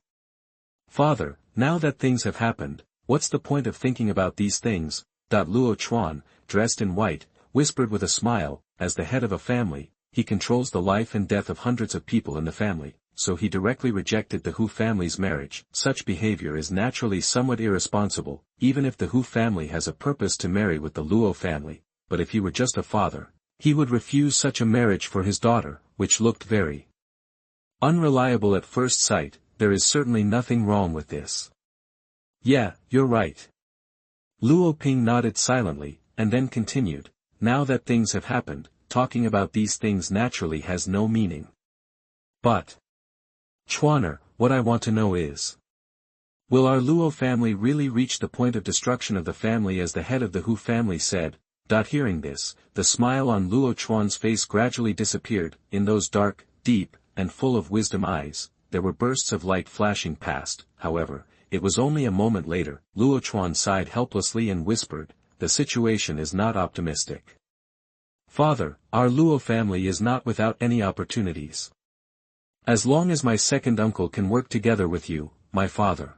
Father, now that things have happened, what's the point of thinking about these things? Luo Chuan, dressed in white, whispered with a smile, as the head of a family, he controls the life and death of hundreds of people in the family, so he directly rejected the Hu family's marriage. Such behavior is naturally somewhat irresponsible, even if the Hu family has a purpose to marry with the Luo family, but if he were just a father, he would refuse such a marriage for his daughter, which looked very unreliable at first sight. There is certainly nothing wrong with this. Yeah, you're right. Luo Ping nodded silently, and then continued, now that things have happened, talking about these things naturally has no meaning. But, Chuaner, what I want to know is, will our Luo family really reach the point of destruction of the family as the head of the Hu family said? Hearing this, the smile on Luo Chuan's face gradually disappeared. In those dark, deep, and full of wisdom eyes, there were bursts of light flashing past. However, it was only a moment later. Luo Chuan sighed helplessly and whispered, the situation is not optimistic. Father, our Luo family is not without any opportunities. As long as my second uncle can work together with you, my father.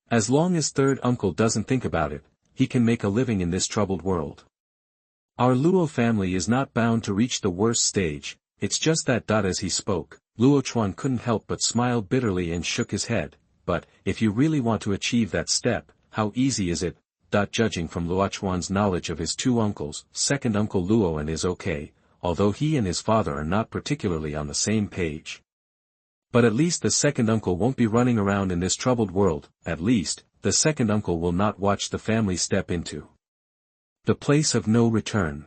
As long as third uncle doesn't think about it, he can make a living in this troubled world. Our Luo family is not bound to reach the worst stage, it's just that. As he spoke, Luo Chuan couldn't help but smile bitterly and shook his head, but, if you really want to achieve that step, how easy is it? Judging from Luo Chuan's knowledge of his two uncles, second uncle Luo and is okay, although he and his father are not particularly on the same page. But at least the second uncle won't be running around in this troubled world. At least, the second uncle will not watch the family step into the place of no return.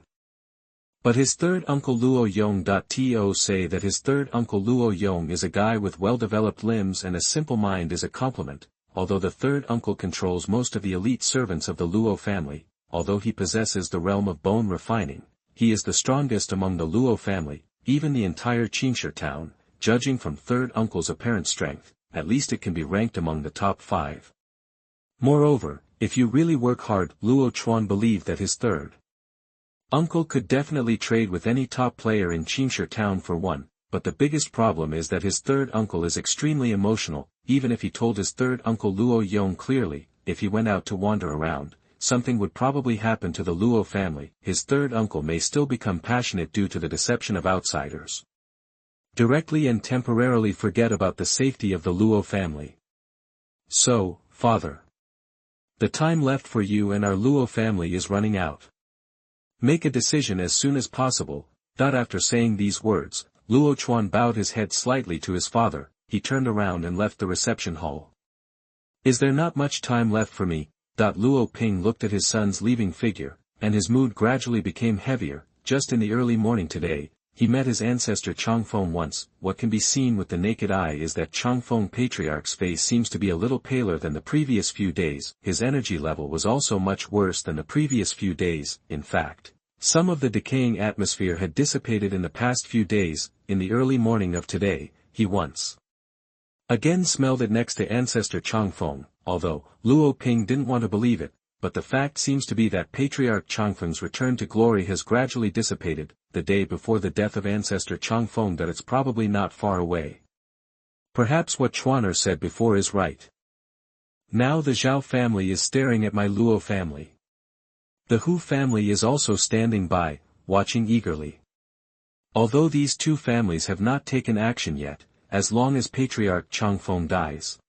But his third uncle Luo Yong. To say that his third uncle Luo Yong is a guy with well-developed limbs and a simple mind is a compliment. Although the third uncle controls most of the elite servants of the Luo family, although he possesses the realm of bone refining, he is the strongest among the Luo family. Even the entire Qingshi town, judging from third uncle's apparent strength, at least it can be ranked among the top 5. Moreover, if you really work hard, Luo Chuan believed that his third uncle could definitely trade with any top player in Qingshi town for one, but the biggest problem is that his third uncle is extremely emotional. Even if he told his third uncle Luo Yong clearly, if he went out to wander around, something would probably happen to the Luo family. His third uncle may still become passionate due to the deception of outsiders. Directly and temporarily forget about the safety of the Luo family. So, father, the time left for you and our Luo family is running out. Make a decision as soon as possible. After saying these words, Luo Chuan bowed his head slightly to his father, he turned around and left the reception hall. Is there not much time left for me? Luo Ping looked at his son's leaving figure, and his mood gradually became heavier. Just in the early morning today, he met his ancestor Changfeng once. What can be seen with the naked eye is that Changfeng Patriarch's face seems to be a little paler than the previous few days. His energy level was also much worse than the previous few days. In fact, some of the decaying atmosphere had dissipated in the past few days. In the early morning of today, he once again smelled it next to ancestor Changfeng, although Luo Ping didn't want to believe it, but the fact seems to be that Patriarch Changfeng's return to glory has gradually dissipated. The day before the death of ancestor Changfeng, that it's probably not far away. Perhaps what Chuaner said before is right. Now the Zhao family is staring at my Luo family. The Hu family is also standing by, watching eagerly. Although these two families have not taken action yet, as long as Patriarch Changfeng dies,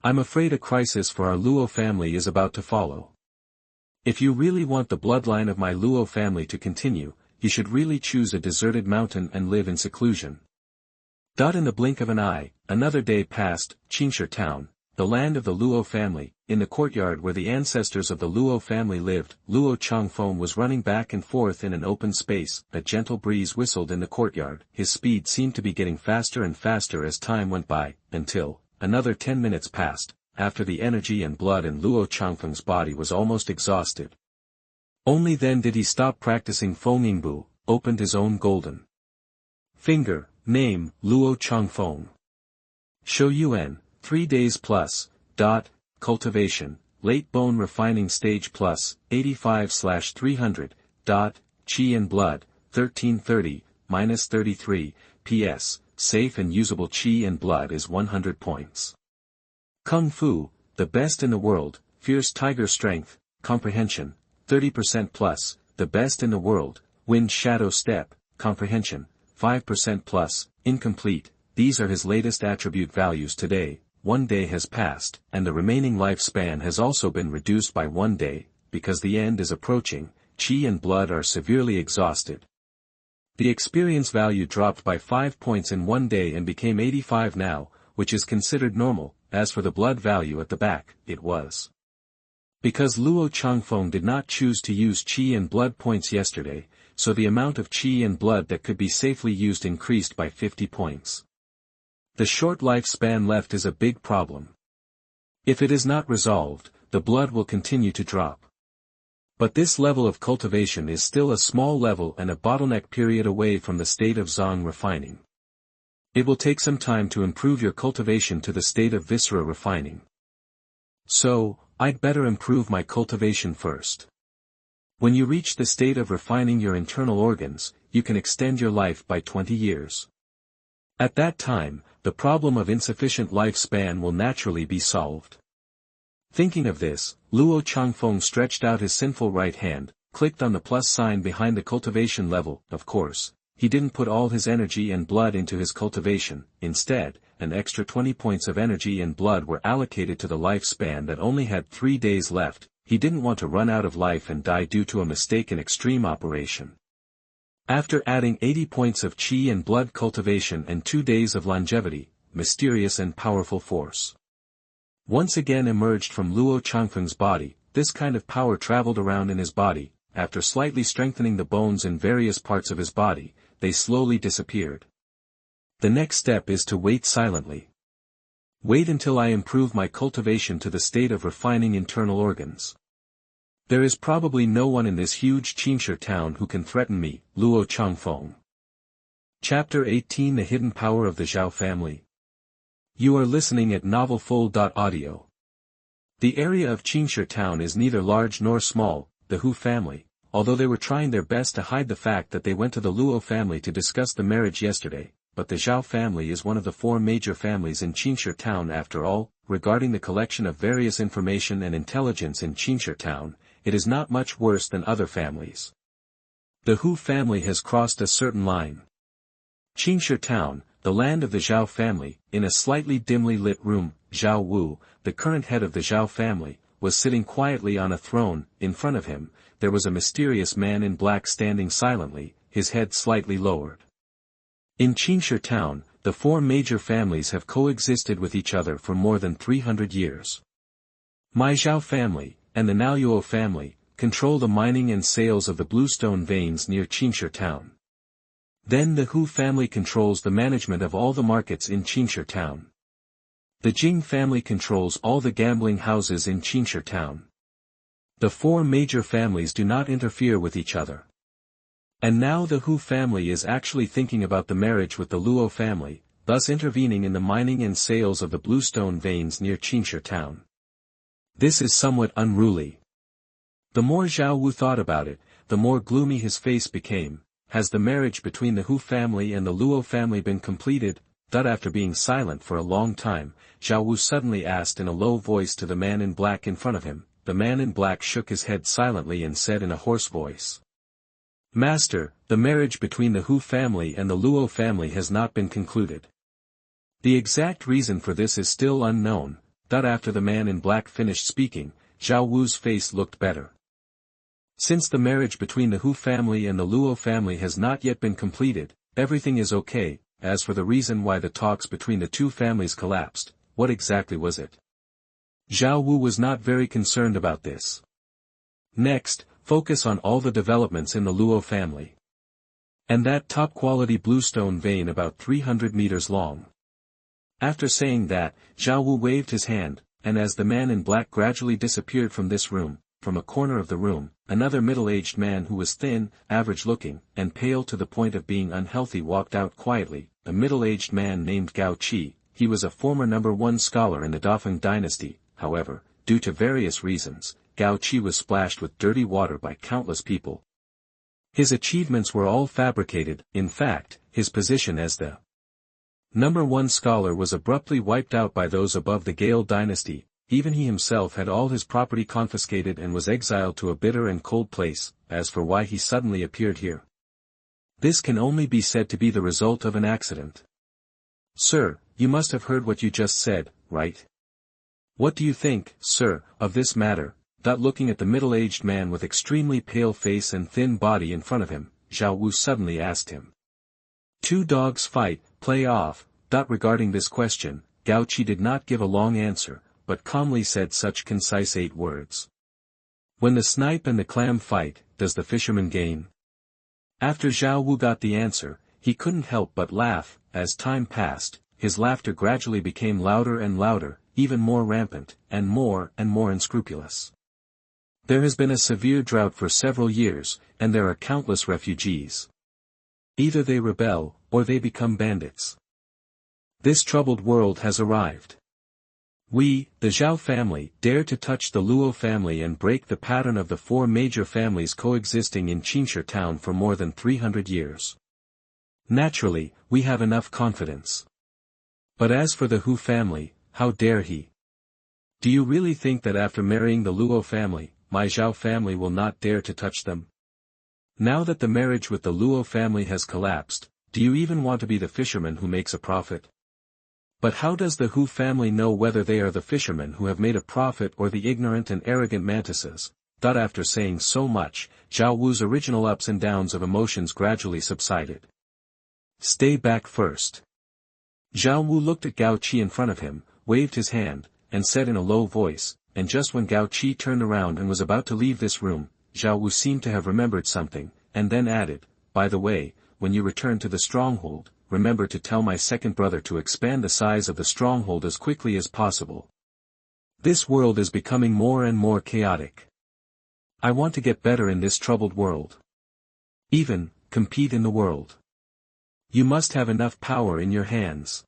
I'm afraid a crisis for our Luo family is about to follow. If you really want the bloodline of my Luo family to continue, you should really choose a deserted mountain and live in seclusion. In the blink of an eye, another day passed. Qingshi town, the land of the Luo family. In the courtyard where the ancestors of the Luo family lived, Luo Changfeng was running back and forth in an open space. A gentle breeze whistled in the courtyard. His speed seemed to be getting faster and faster as time went by, until another 10 minutes passed, after the energy and blood in Luo Changfeng's body was almost exhausted. Only then did he stop practicing Feng Ying, opened his own golden finger. Name, Luo Changfeng. Shou Yuan, 3 days plus. Cultivation, late bone refining stage plus, 85/300, Qi and blood, 1330, -33, PS, safe and usable Qi and blood is 100 points. Kung Fu, the best in the world, fierce tiger strength, comprehension, 30% plus, the best in the world, wind shadow step, comprehension, 5% plus, incomplete. These are his latest attribute values today. 1 day has passed, and the remaining lifespan has also been reduced by 1 day, because the end is approaching. Qi and blood are severely exhausted. The experience value dropped by 5 points in 1 day and became 85 now, which is considered normal. As for the blood value at the back, it was. Because Luo Changfeng did not choose to use Qi and blood points yesterday, so the amount of Qi and blood that could be safely used increased by 50 points. The short lifespan left is a big problem. If it is not resolved, the blood will continue to drop. But this level of cultivation is still a small level and a bottleneck period away from the state of Zhang refining. It will take some time to improve your cultivation to the state of viscera refining. So, I'd better improve my cultivation first. When you reach the state of refining your internal organs, you can extend your life by 20 years. At that time, the problem of insufficient lifespan will naturally be solved. Thinking of this, Luo Changfeng stretched out his sinful right hand, clicked on the plus sign behind the cultivation level. Of course, he didn't put all his energy and blood into his cultivation. Instead, an extra 20 points of energy and blood were allocated to the lifespan that only had 3 days left. He didn't want to run out of life and die due to a mistaken extreme operation. After adding 80 points of Qi and blood cultivation and 2 days of longevity, mysterious and powerful force once again emerged from Luo Changfeng's body. This kind of power traveled around in his body. After slightly strengthening the bones in various parts of his body, they slowly disappeared. The next step is to wait silently. Wait until I improve my cultivation to the state of refining internal organs. There is probably no one in this huge Qingshi town who can threaten me. Luo Changfeng. Chapter 18 The Hidden Power of the Zhao Family. You are listening at novelfull.audio. The area of Qingshi town is neither large nor small. The Hu family, although they were trying their best to hide the fact that they went to the Luo family to discuss the marriage yesterday, but the Zhao family is one of the 4 major families in Qingshi town after all. Regarding the collection of various information and intelligence in Qingshi town, it is not much worse than other families. The Hu family has crossed a certain line. Qingshi town, the land of the Zhao family. In a slightly dimly lit room, Zhao Wu, the current head of the Zhao family, was sitting quietly on a throne. In front of him, there was a mysterious man in black standing silently, his head slightly lowered. In Qingshi town, the 4 major families have coexisted with each other for more than 300 years. My Zhao family, and the Luo family, control the mining and sales of the bluestone veins near Qingshi town. Then the Hu family controls the management of all the markets in Qingshi town. The Jing family controls all the gambling houses in Qingshi town. The 4 major families do not interfere with each other. And now the Hu family is actually thinking about the marriage with the Luo family, thus intervening in the mining and sales of the bluestone veins near Qingshi town. This is somewhat unruly. The more Zhao Wu thought about it, the more gloomy his face became. Has the marriage between the Hu family and the Luo family been completed? After being silent for a long time, Zhao Wu suddenly asked in a low voice to the man in black in front of him. The man in black shook his head silently and said in a hoarse voice, "Master, the marriage between the Hu family and the Luo family has not been concluded. The exact reason for this is still unknown." After the man in black finished speaking, Zhao Wu's face looked better. Since the marriage between the Hu family and the Luo family has not yet been completed, everything is okay. As for the reason why the talks between the 2 families collapsed, what exactly was it? Zhao Wu was not very concerned about this. Next, focus on all the developments in the Luo family. And that top-quality bluestone vein about 300 meters long. After saying that, Zhao Wu waved his hand, and as the man in black gradually disappeared from this room, from a corner of the room, another middle-aged man who was thin, average-looking, and pale to the point of being unhealthy walked out quietly. A middle-aged man named Gao Qi. He was a former #1 scholar in the Dafeng dynasty, however, due to various reasons, Gao Qi was splashed with dirty water by countless people. His achievements were all fabricated. In fact, his position as the #1 scholar was abruptly wiped out by those above the Gale dynasty. Even he himself had all his property confiscated and was exiled to a bitter and cold place. As for why he suddenly appeared here, this can only be said to be the result of an accident. Sir, you must have heard what you just said, right? What do you think, sir, of this matter? Looking at the middle-aged man with extremely pale face and thin body in front of him, Zhao Wu suddenly asked him. Two dogs fight, play off. Regarding this question, Gao Qi did not give a long answer, but calmly said such concise 8 words. When the snipe and the clam fight, does the fisherman gain? After Zhao Wu got the answer, he couldn't help but laugh. As time passed, his laughter gradually became louder and louder, even more rampant, and more unscrupulous. There has been a severe drought for several years, and there are countless refugees. Either they rebel, or they become bandits. This troubled world has arrived. We, the Zhao family, dare to touch the Luo family and break the pattern of the 4 major families coexisting in Qingshi town for more than 300 years. Naturally, we have enough confidence. But as for the Hu family, how dare he? Do you really think that after marrying the Luo family, my Zhao family will not dare to touch them? Now that the marriage with the Luo family has collapsed, do you even want to be the fisherman who makes a profit? But how does the Hu family know whether they are the fishermen who have made a profit or the ignorant and arrogant mantises? After saying so much, Zhao Wu's original ups and downs of emotions gradually subsided. Stay back first. Zhao Wu looked at Gao Qi in front of him, waved his hand, and said in a low voice, and just when Gao Qi turned around and was about to leave this room, Zhao Wu seemed to have remembered something, and then added, by the way, when you return to the stronghold, remember to tell my second brother to expand the size of the stronghold as quickly as possible. This world is becoming more and more chaotic. I want to get better in this troubled world. Even, compete in the world. You must have enough power in your hands.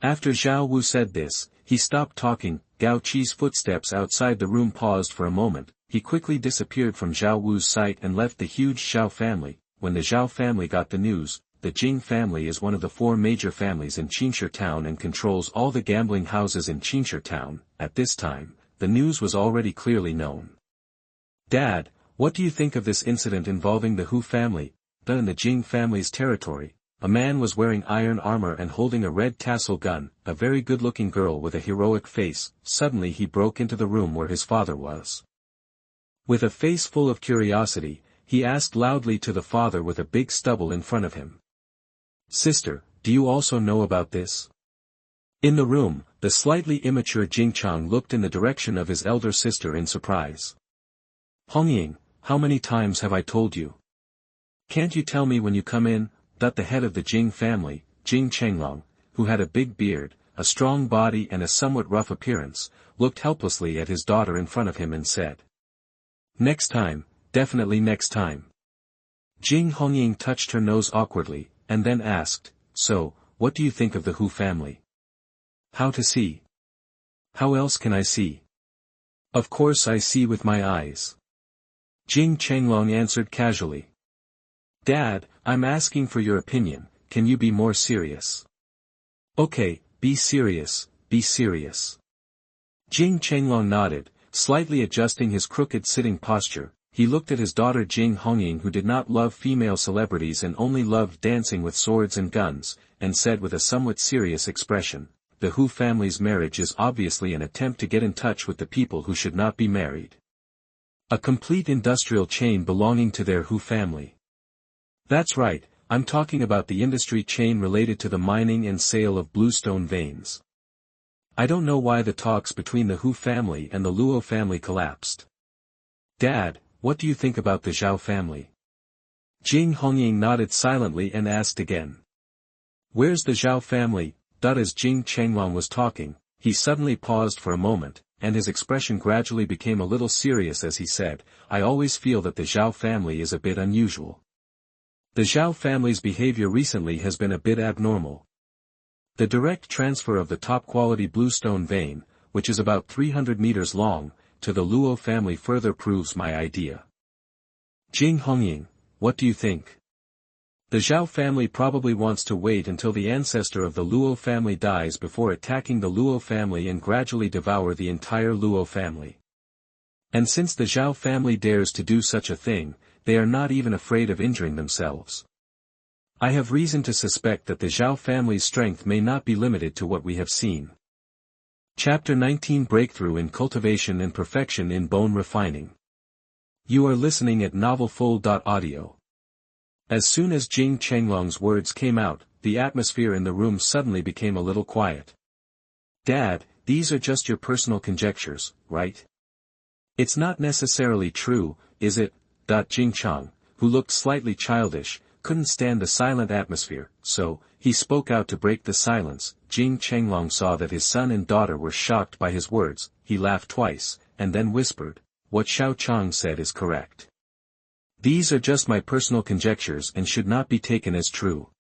After Zhao Wu said this, he stopped talking. Gao Qi's footsteps outside the room paused for a moment. He quickly disappeared from Zhao Wu's sight and left the huge Zhao family. When the Zhao family got the news, the Jing family is one of the 4 major families in Qingshi town and controls all the gambling houses in Qingshi town. At this time, the news was already clearly known. Dad, what do you think of this incident involving the Hu family? In the Jing family's territory, a man was wearing iron armor and holding a red tassel gun, a very good-looking girl with a heroic face. Suddenly he broke into the room where his father was. With a face full of curiosity, he asked loudly to the father with a big stubble in front of him. Sister, do you also know about this? In the room, the slightly immature Jingchang looked in the direction of his elder sister in surprise. Feng Ying, how many times have I told you? Can't you tell me when you come in? The head of the Jing family, Jing Chenglong, who had a big beard, a strong body and a somewhat rough appearance, looked helplessly at his daughter in front of him and said. Next time, definitely next time. Jing Hongying touched her nose awkwardly, and then asked, so, what do you think of the Hu family? How to see? How else can I see? Of course I see with my eyes. Jing Chenglong answered casually. Dad, I'm asking for your opinion, can you be more serious? Okay, be serious, be serious. Jing Chenglong nodded, slightly adjusting his crooked sitting posture. He looked at his daughter Jing Hongying, who did not love female celebrities and only loved dancing with swords and guns, and said with a somewhat serious expression, the Hu family's marriage is obviously an attempt to get in touch with the people who should not be married. A complete industrial chain belonging to their Hu family. That's right, I'm talking about the industry chain related to the mining and sale of bluestone veins. I don't know why the talks between the Hu family and the Luo family collapsed. Dad, what do you think about the Zhao family? Jing Hongying nodded silently and asked again. Where's the Zhao family? As Jing Chenglong was talking, he suddenly paused for a moment, and his expression gradually became a little serious as he said, I always feel that the Zhao family is a bit unusual. The Zhao family's behavior recently has been a bit abnormal. The direct transfer of the top-quality bluestone vein, which is about 300 meters long, to the Luo family further proves my idea. Feng Ying, what do you think? The Zhao family probably wants to wait until the ancestor of the Luo family dies before attacking the Luo family and gradually devour the entire Luo family. And since the Zhao family dares to do such a thing, they are not even afraid of injuring themselves. I have reason to suspect that the Zhao family's strength may not be limited to what we have seen. Chapter 19 Breakthrough in Cultivation and Perfection in Bone Refining. You are listening at novelfull.audio. As soon as Jing Chenglong's words came out, the atmosphere in the room suddenly became a little quiet. Dad, these are just your personal conjectures, right? It's not necessarily true, is it? Jing Chang, who looked slightly childish, couldn't stand the silent atmosphere, so he spoke out to break the silence. Jing Chenglong saw that his son and daughter were shocked by his words. He laughed twice, and then whispered, "What Xiao Chang said is correct. These are just my personal conjectures and should not be taken as true.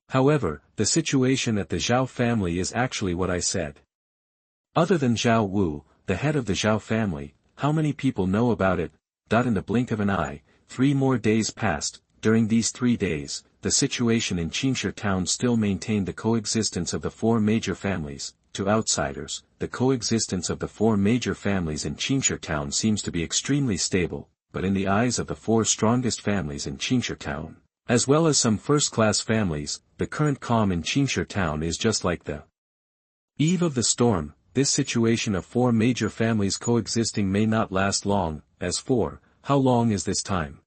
However, the situation at the Zhao family is actually what I said. Other than Zhao Wu, the head of the Zhao family, how many people know about it?" In the blink of an eye, 3 more days passed. During these 3 days, the situation in Qingshi town still maintained the coexistence of the 4 major families. To outsiders, the coexistence of the 4 major families in Qingshi town seems to be extremely stable, but in the eyes of the 4 strongest families in Qingshi town, as well as some first-class families, the current calm in Qingshi town is just like the eve of the storm. This situation of 4 major families coexisting may not last long. As for, how long is this time?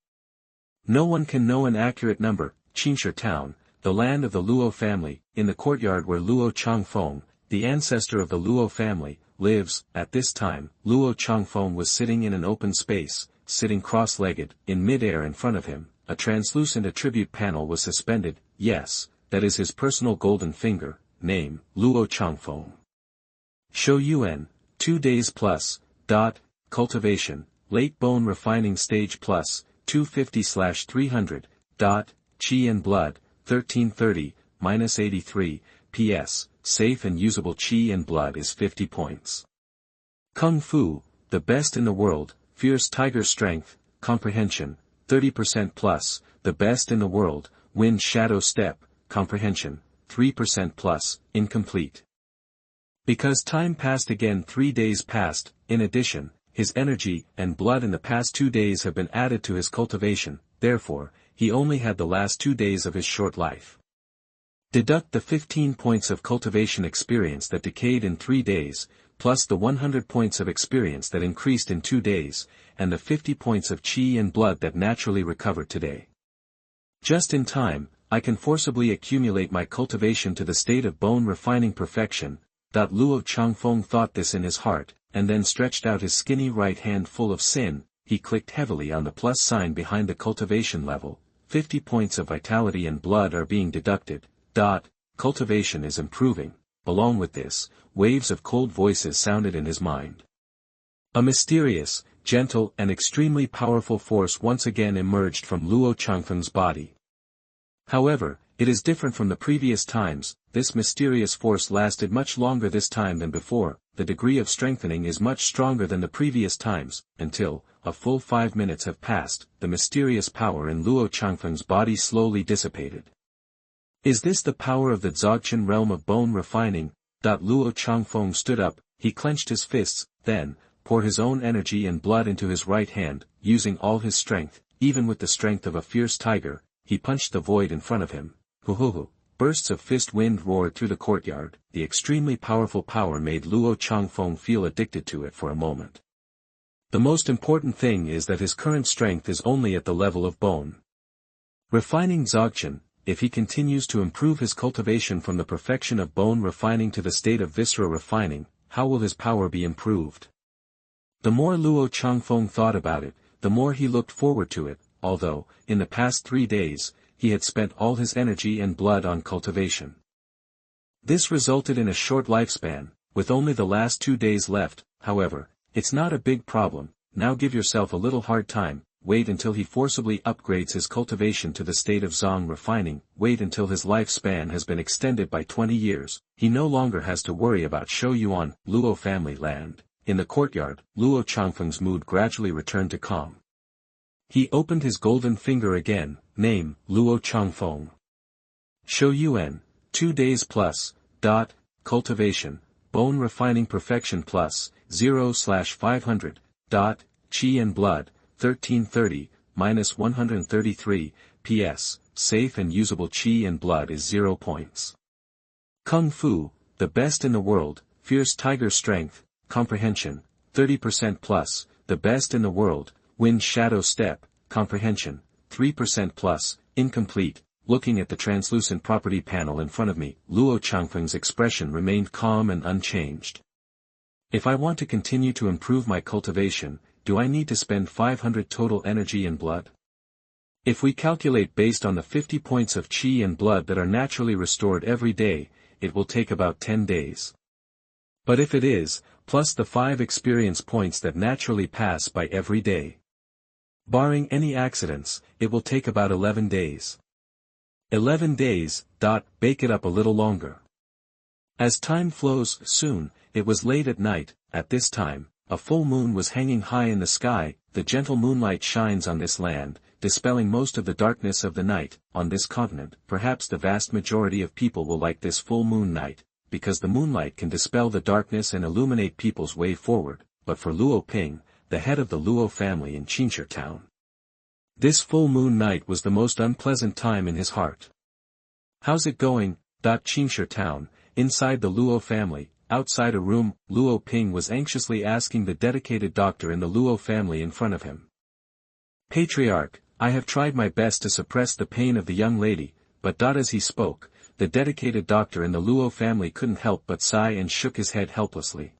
No one can know an accurate number. Qingshi town, the land of the Luo family, in the courtyard where Luo Changfeng, the ancestor of the Luo family, lives. At this time, Luo Changfeng was sitting in an open space, sitting cross-legged, in mid-air in front of him. A translucent attribute panel was suspended. Yes, that is his personal golden finger. Name, Luo Changfeng. Shou Yuan, 2 days plus. Cultivation, late bone refining stage plus, 250/300. Qi and blood, 1330, -83. PS, safe and usable qi and blood is 50 points. Kung Fu, the best in the world. Fierce tiger strength, comprehension, 30% plus. The best in the world. Wind shadow step, comprehension, 3% plus. Incomplete. Because time passed again, 3 days passed. In addition, his energy and blood in the past 2 days have been added to his cultivation, therefore, he only had the last 2 days of his short life. Deduct the 15 points of cultivation experience that decayed in 3 days, plus the 100 points of experience that increased in 2 days, and the 50 points of qi and blood that naturally recovered today. Just in time, I can forcibly accumulate my cultivation to the state of bone refining perfection. Luo Changfeng thought this in his heart, and then stretched out his skinny right hand full of sin. He clicked heavily on the plus sign behind the cultivation level. 50 points of vitality and blood are being deducted. Cultivation is improving. Along with this, waves of cold voices sounded in his mind. A mysterious, gentle and extremely powerful force once again emerged from Luo Changfeng's body. However, it is different from the previous times. This mysterious force lasted much longer this time than before. The degree of strengthening is much stronger than the previous times, until, a full 5 minutes have passed, the mysterious power in Luo Changfeng's body slowly dissipated. Is this the power of the Dzogchen realm of bone refining? Luo Changfeng stood up, he clenched his fists, then, poured his own energy and blood into his right hand, using all his strength, even with the strength of a fierce tiger, he punched the void in front of him. Hu. Bursts of fist wind roared through the courtyard. The extremely powerful power made Luo Changfeng feel addicted to it for a moment. The most important thing is that his current strength is only at the level of bone refining Dzogchen. If he continues to improve his cultivation from the perfection of bone refining to the state of viscera refining, how will his power be improved? The more Luo Changfeng thought about it, the more he looked forward to it, although, in the past 3 days, he had spent all his energy and blood on cultivation. This resulted in a short lifespan, with only the last 2 days left. However, it's not a big problem. Now give yourself a little hard time. wait until he forcibly upgrades his cultivation to the state of Zhang refining, wait until his lifespan has been extended by 20 years, he no longer has to worry about Xuanhuan, Luo family land. In the courtyard, Luo Changfeng's mood gradually returned to calm. He opened his golden finger again, name, Luo Changfeng. Shouyuan, 2 days plus, cultivation, bone refining perfection plus, 0/500, qi and blood, 1330, -133, ps, safe and usable qi and blood is 0 points. Kung Fu, the best in the world, fierce tiger strength, comprehension, 30% plus, the best in the world, wind shadow step, comprehension, 3% plus, incomplete. Looking at the translucent property panel in front of me, Luo Changfeng's expression remained calm and unchanged. If I want to continue to improve my cultivation, do I need to spend 500 total energy and blood? If we calculate based on the 50 points of qi and blood that are naturally restored every day, it will take about 10 days. But if it is, plus the 5 experience points that naturally pass by every day, barring any accidents, it will take about 11 days. 11 days, bake it up a little longer. As time flows, soon, it was late at night. At this time, a full moon was hanging high in the sky. The gentle moonlight shines on this land, dispelling most of the darkness of the night. On this continent, perhaps the vast majority of people will like this full moon night, because the moonlight can dispel the darkness and illuminate people's way forward. But for Luo Ping, the head of the Luo family in Qingshi town, this full moon night was the most unpleasant time in his heart. How's it going, Qingshi town? Inside the Luo family, outside a room, Luo Ping was anxiously asking the dedicated doctor in the Luo family in front of him. Patriarch, I have tried my best to suppress the pain of the young lady, but as he spoke, the dedicated doctor in the Luo family couldn't help but sigh and shook his head helplessly.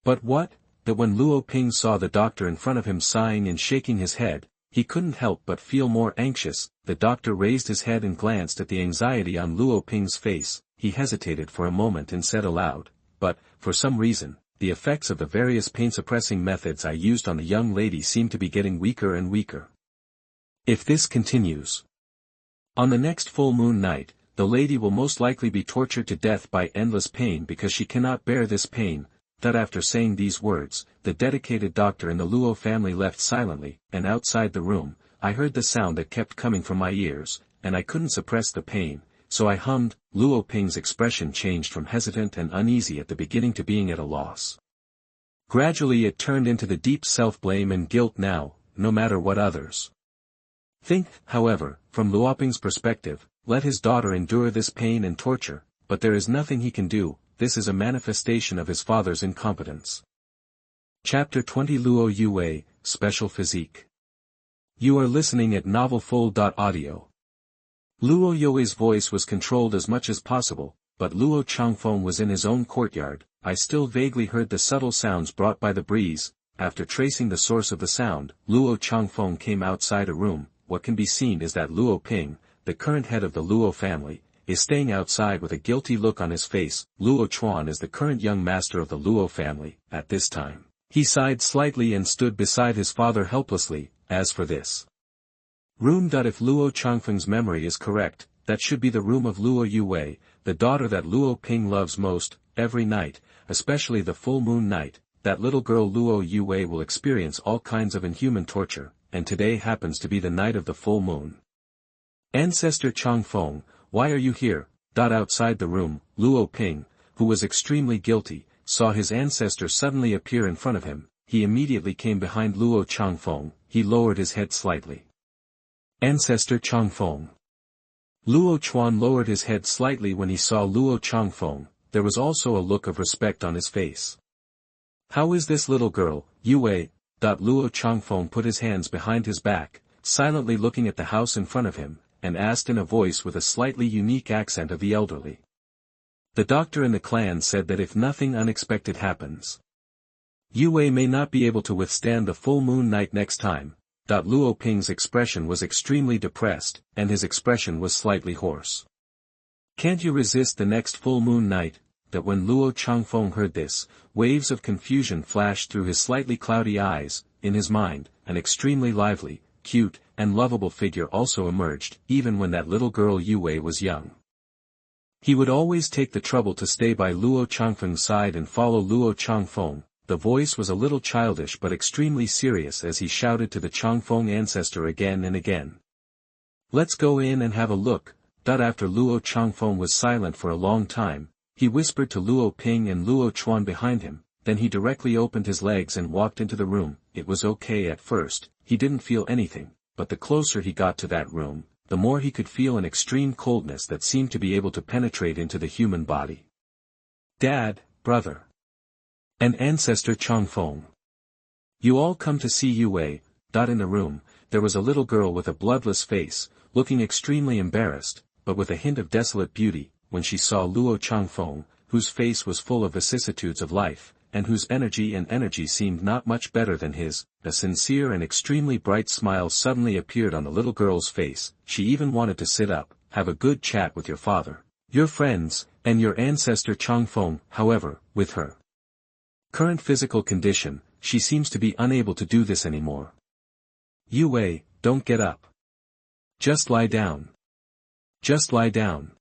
But what? That when Luo Ping saw the doctor in front of him sighing and shaking his head, he couldn't help but feel more anxious. The doctor raised his head and glanced at the anxiety on Luo Ping's face. He hesitated for a moment and said aloud, but, for some reason, the effects of the various pain-suppressing methods I used on the young lady seem to be getting weaker and weaker. If this continues, on the next full moon night, the lady will most likely be tortured to death by endless pain because she cannot bear this pain. That after saying these words, the dedicated doctor in the Luo family left silently, and outside the room, I heard the sound that kept coming from my ears, and I couldn't suppress the pain, so I hummed. Luo Ping's expression changed from hesitant and uneasy at the beginning to being at a loss. Gradually it turned into the deep self-blame and guilt now, no matter what others think. However, from Luo Ping's perspective, let his daughter endure this pain and torture, but there is nothing he can do. This is a manifestation of his father's incompetence. Chapter 20 Luo Youwei, Special Physique. You are listening at novelfull.audio. Luo Youwei's voice was controlled as much as possible, but Luo Changfeng was in his own courtyard. I still vaguely heard the subtle sounds brought by the breeze. After tracing the source of the sound, Luo Changfeng came outside a room. What can be seen is that Luo Ping, the current head of the Luo family, is staying outside with a guilty look on his face. Luo Chuan is the current young master of the Luo family. At this time, he sighed slightly and stood beside his father helplessly. As for this room, if Luo Changfeng's memory is correct, that should be the room of Luo Youwei, the daughter that Luo Ping loves most. Every night, especially the full moon night, that little girl Luo Youwei will experience all kinds of inhuman torture, and today happens to be the night of the full moon. Ancestor Changfeng, why are you here? Outside the room, Luo Ping, who was extremely guilty, saw his ancestor suddenly appear in front of him. He immediately came behind Luo Changfeng. He lowered his head slightly. Ancestor Changfeng. Luo Chuan lowered his head slightly when he saw Luo Changfeng. There was also a look of respect on his face. How is this little girl, Youwei? Luo Changfeng put his hands behind his back, silently looking at the house in front of him, and asked in a voice with a slightly unique accent of the elderly. The doctor in the clan said that if nothing unexpected happens, Youwei may not be able to withstand the full moon night next time. Luo Ping's expression was extremely depressed, and his expression was slightly hoarse. Can't you resist the next full moon night? When Luo Changfeng heard this, waves of confusion flashed through his slightly cloudy eyes. in his mind, an extremely lively, cute, and lovable figure also emerged, even when that little girl Youwei was young. He would always take the trouble to stay by Luo Changfeng's side and follow Luo Changfeng. The voice was a little childish but extremely serious as he shouted to the Changfeng ancestor again and again. "Let's go in and have a look." After Luo Changfeng was silent for a long time, he whispered to Luo Ping and Luo Chuan behind him, then he directly opened his legs and walked into the room. It was okay at first, he didn't feel anything, but the closer he got to that room, the more he could feel an extreme coldness that seemed to be able to penetrate into the human body. "Dad, brother, and ancestor Changfeng. You all come to see Youwei." In the room, there was a little girl with a bloodless face, looking extremely embarrassed, but with a hint of desolate beauty, when she saw Luo Changfeng, whose face was full of vicissitudes of life, and whose energy seemed not much better than his. A sincere and extremely bright smile suddenly appeared on the little girl's face. She even wanted to sit up, have a good chat with your father, your friends, and your ancestor Changfeng. However, with her current physical condition, she seems to be unable to do this anymore. "Youwei, don't get up. Just lie down. Just lie down."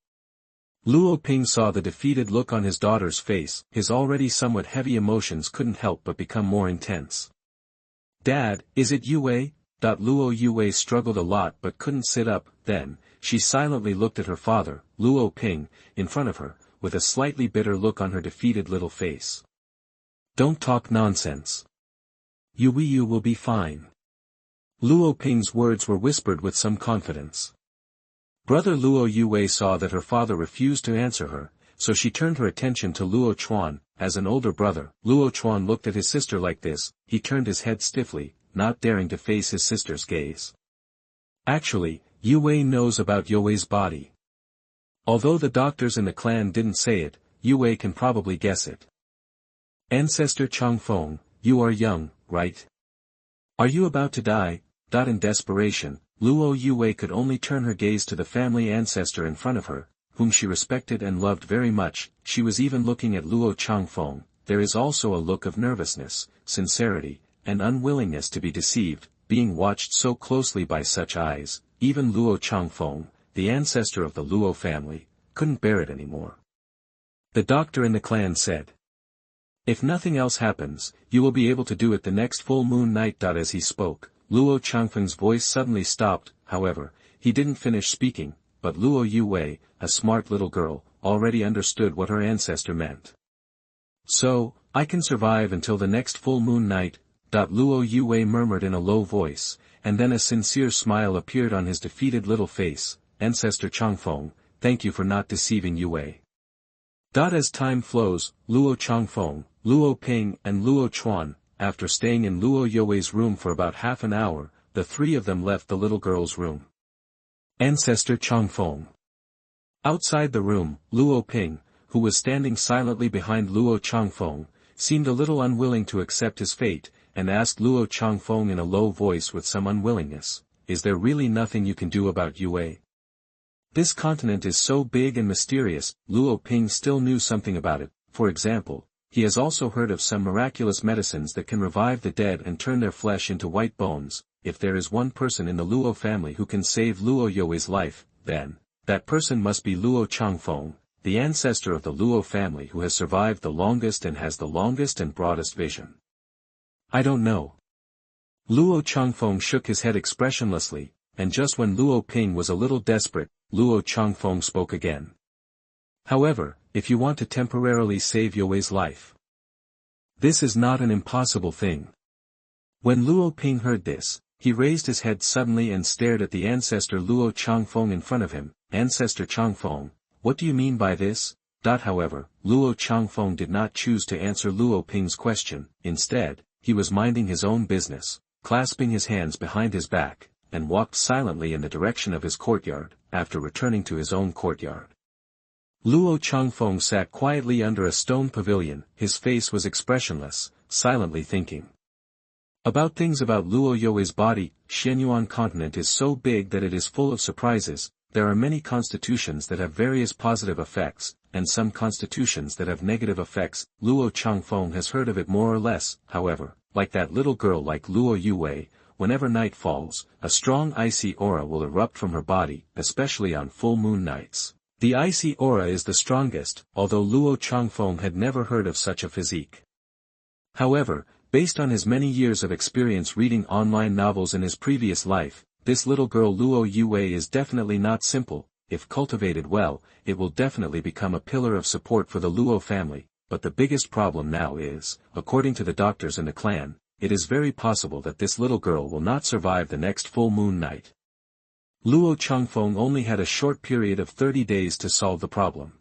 Luo Ping saw the defeated look on his daughter's face. His already somewhat heavy emotions couldn't help but become more intense. "Dad, is it Youwei?" Luo Youwei struggled a lot but couldn't sit up. Then, she silently looked at her father, Luo Ping, in front of her, with a slightly bitter look on her defeated little face. "Don't talk nonsense. Youwei will be fine." Luo Ping's words were whispered with some confidence. Brother Luo Youwei saw that her father refused to answer her, so she turned her attention to Luo Chuan. As an older brother, Luo Chuan looked at his sister like this. He turned his head stiffly, not daring to face his sister's gaze. Actually, Youwei knows about Youwei's body. Although the doctors in the clan didn't say it, Youwei can probably guess it. "Ancestor Changfeng, you are young, right? Are you about to die?" In desperation, Luo Youwei could only turn her gaze to the family ancestor in front of her, whom she respected and loved very much. She was even looking at Luo Changfeng. There is also a look of nervousness, sincerity, and unwillingness to be deceived, being watched so closely by such eyes. Even Luo Changfeng, the ancestor of the Luo family, couldn't bear it anymore. The doctor in the clan said, "If nothing else happens, you will be able to do it the next full moon night." As he spoke, Luo Changfeng's voice suddenly stopped. However, he didn't finish speaking, but Luo Youwei, a smart little girl, already understood what her ancestor meant. "So, I can survive until the next full moon night." Luo Youwei murmured in a low voice, and then a sincere smile appeared on his defeated little face. "Ancestor Changfeng, thank you for not deceiving Youwei." As time flows, Luo Changfeng, Luo Ping and Luo Chuan, after staying in Luo Youwei's room for about half an hour, the three of them left the little girl's room. Ancestor Changfeng. Outside the room, Luo Ping, who was standing silently behind Luo Changfeng, seemed a little unwilling to accept his fate, and asked Luo Changfeng in a low voice with some unwillingness, "Is there really nothing you can do about Youwei? This continent is so big and mysterious." Luo Ping still knew something about it. For example, he has also heard of some miraculous medicines that can revive the dead and turn their flesh into white bones. If there is one person in the Luo family who can save Luo Youwei's life, then that person must be Luo Changfeng, the ancestor of the Luo family who has survived the longest and has the longest and broadest vision. "I don't know." Luo Changfeng shook his head expressionlessly, and just when Luo Ping was a little desperate, Luo Changfeng spoke again. "However, if you want to temporarily save Youwei's life, this is not an impossible thing." When Luo Ping heard this, he raised his head suddenly and stared at the ancestor Luo Changfeng in front of him. "Ancestor Changfeng, what do you mean by this?" However, Luo Changfeng did not choose to answer Luo Ping's question. Instead, he was minding his own business, clasping his hands behind his back, and walked silently in the direction of his courtyard. After returning to his own courtyard, Luo Changfeng sat quietly under a stone pavilion. His face was expressionless, silently thinking about things about Luo Youwei's body. Xuanhuan continent is so big that it is full of surprises. there are many constitutions that have various positive effects, and some constitutions that have negative effects. Luo Changfeng has heard of it more or less, however, like that little girl like Luo Youwei, whenever night falls, a strong icy aura will erupt from her body, especially on full moon nights. The icy aura is the strongest, although Luo Changfeng had never heard of such a physique. However, based on his many years of experience reading online novels in his previous life, this little girl Luo Youwei is definitely not simple. If cultivated well, it will definitely become a pillar of support for the Luo family, but the biggest problem now is, according to the doctors in the clan, it is very possible that this little girl will not survive the next full moon night. Luo Changfeng only had a short period of 30 days to solve the problem.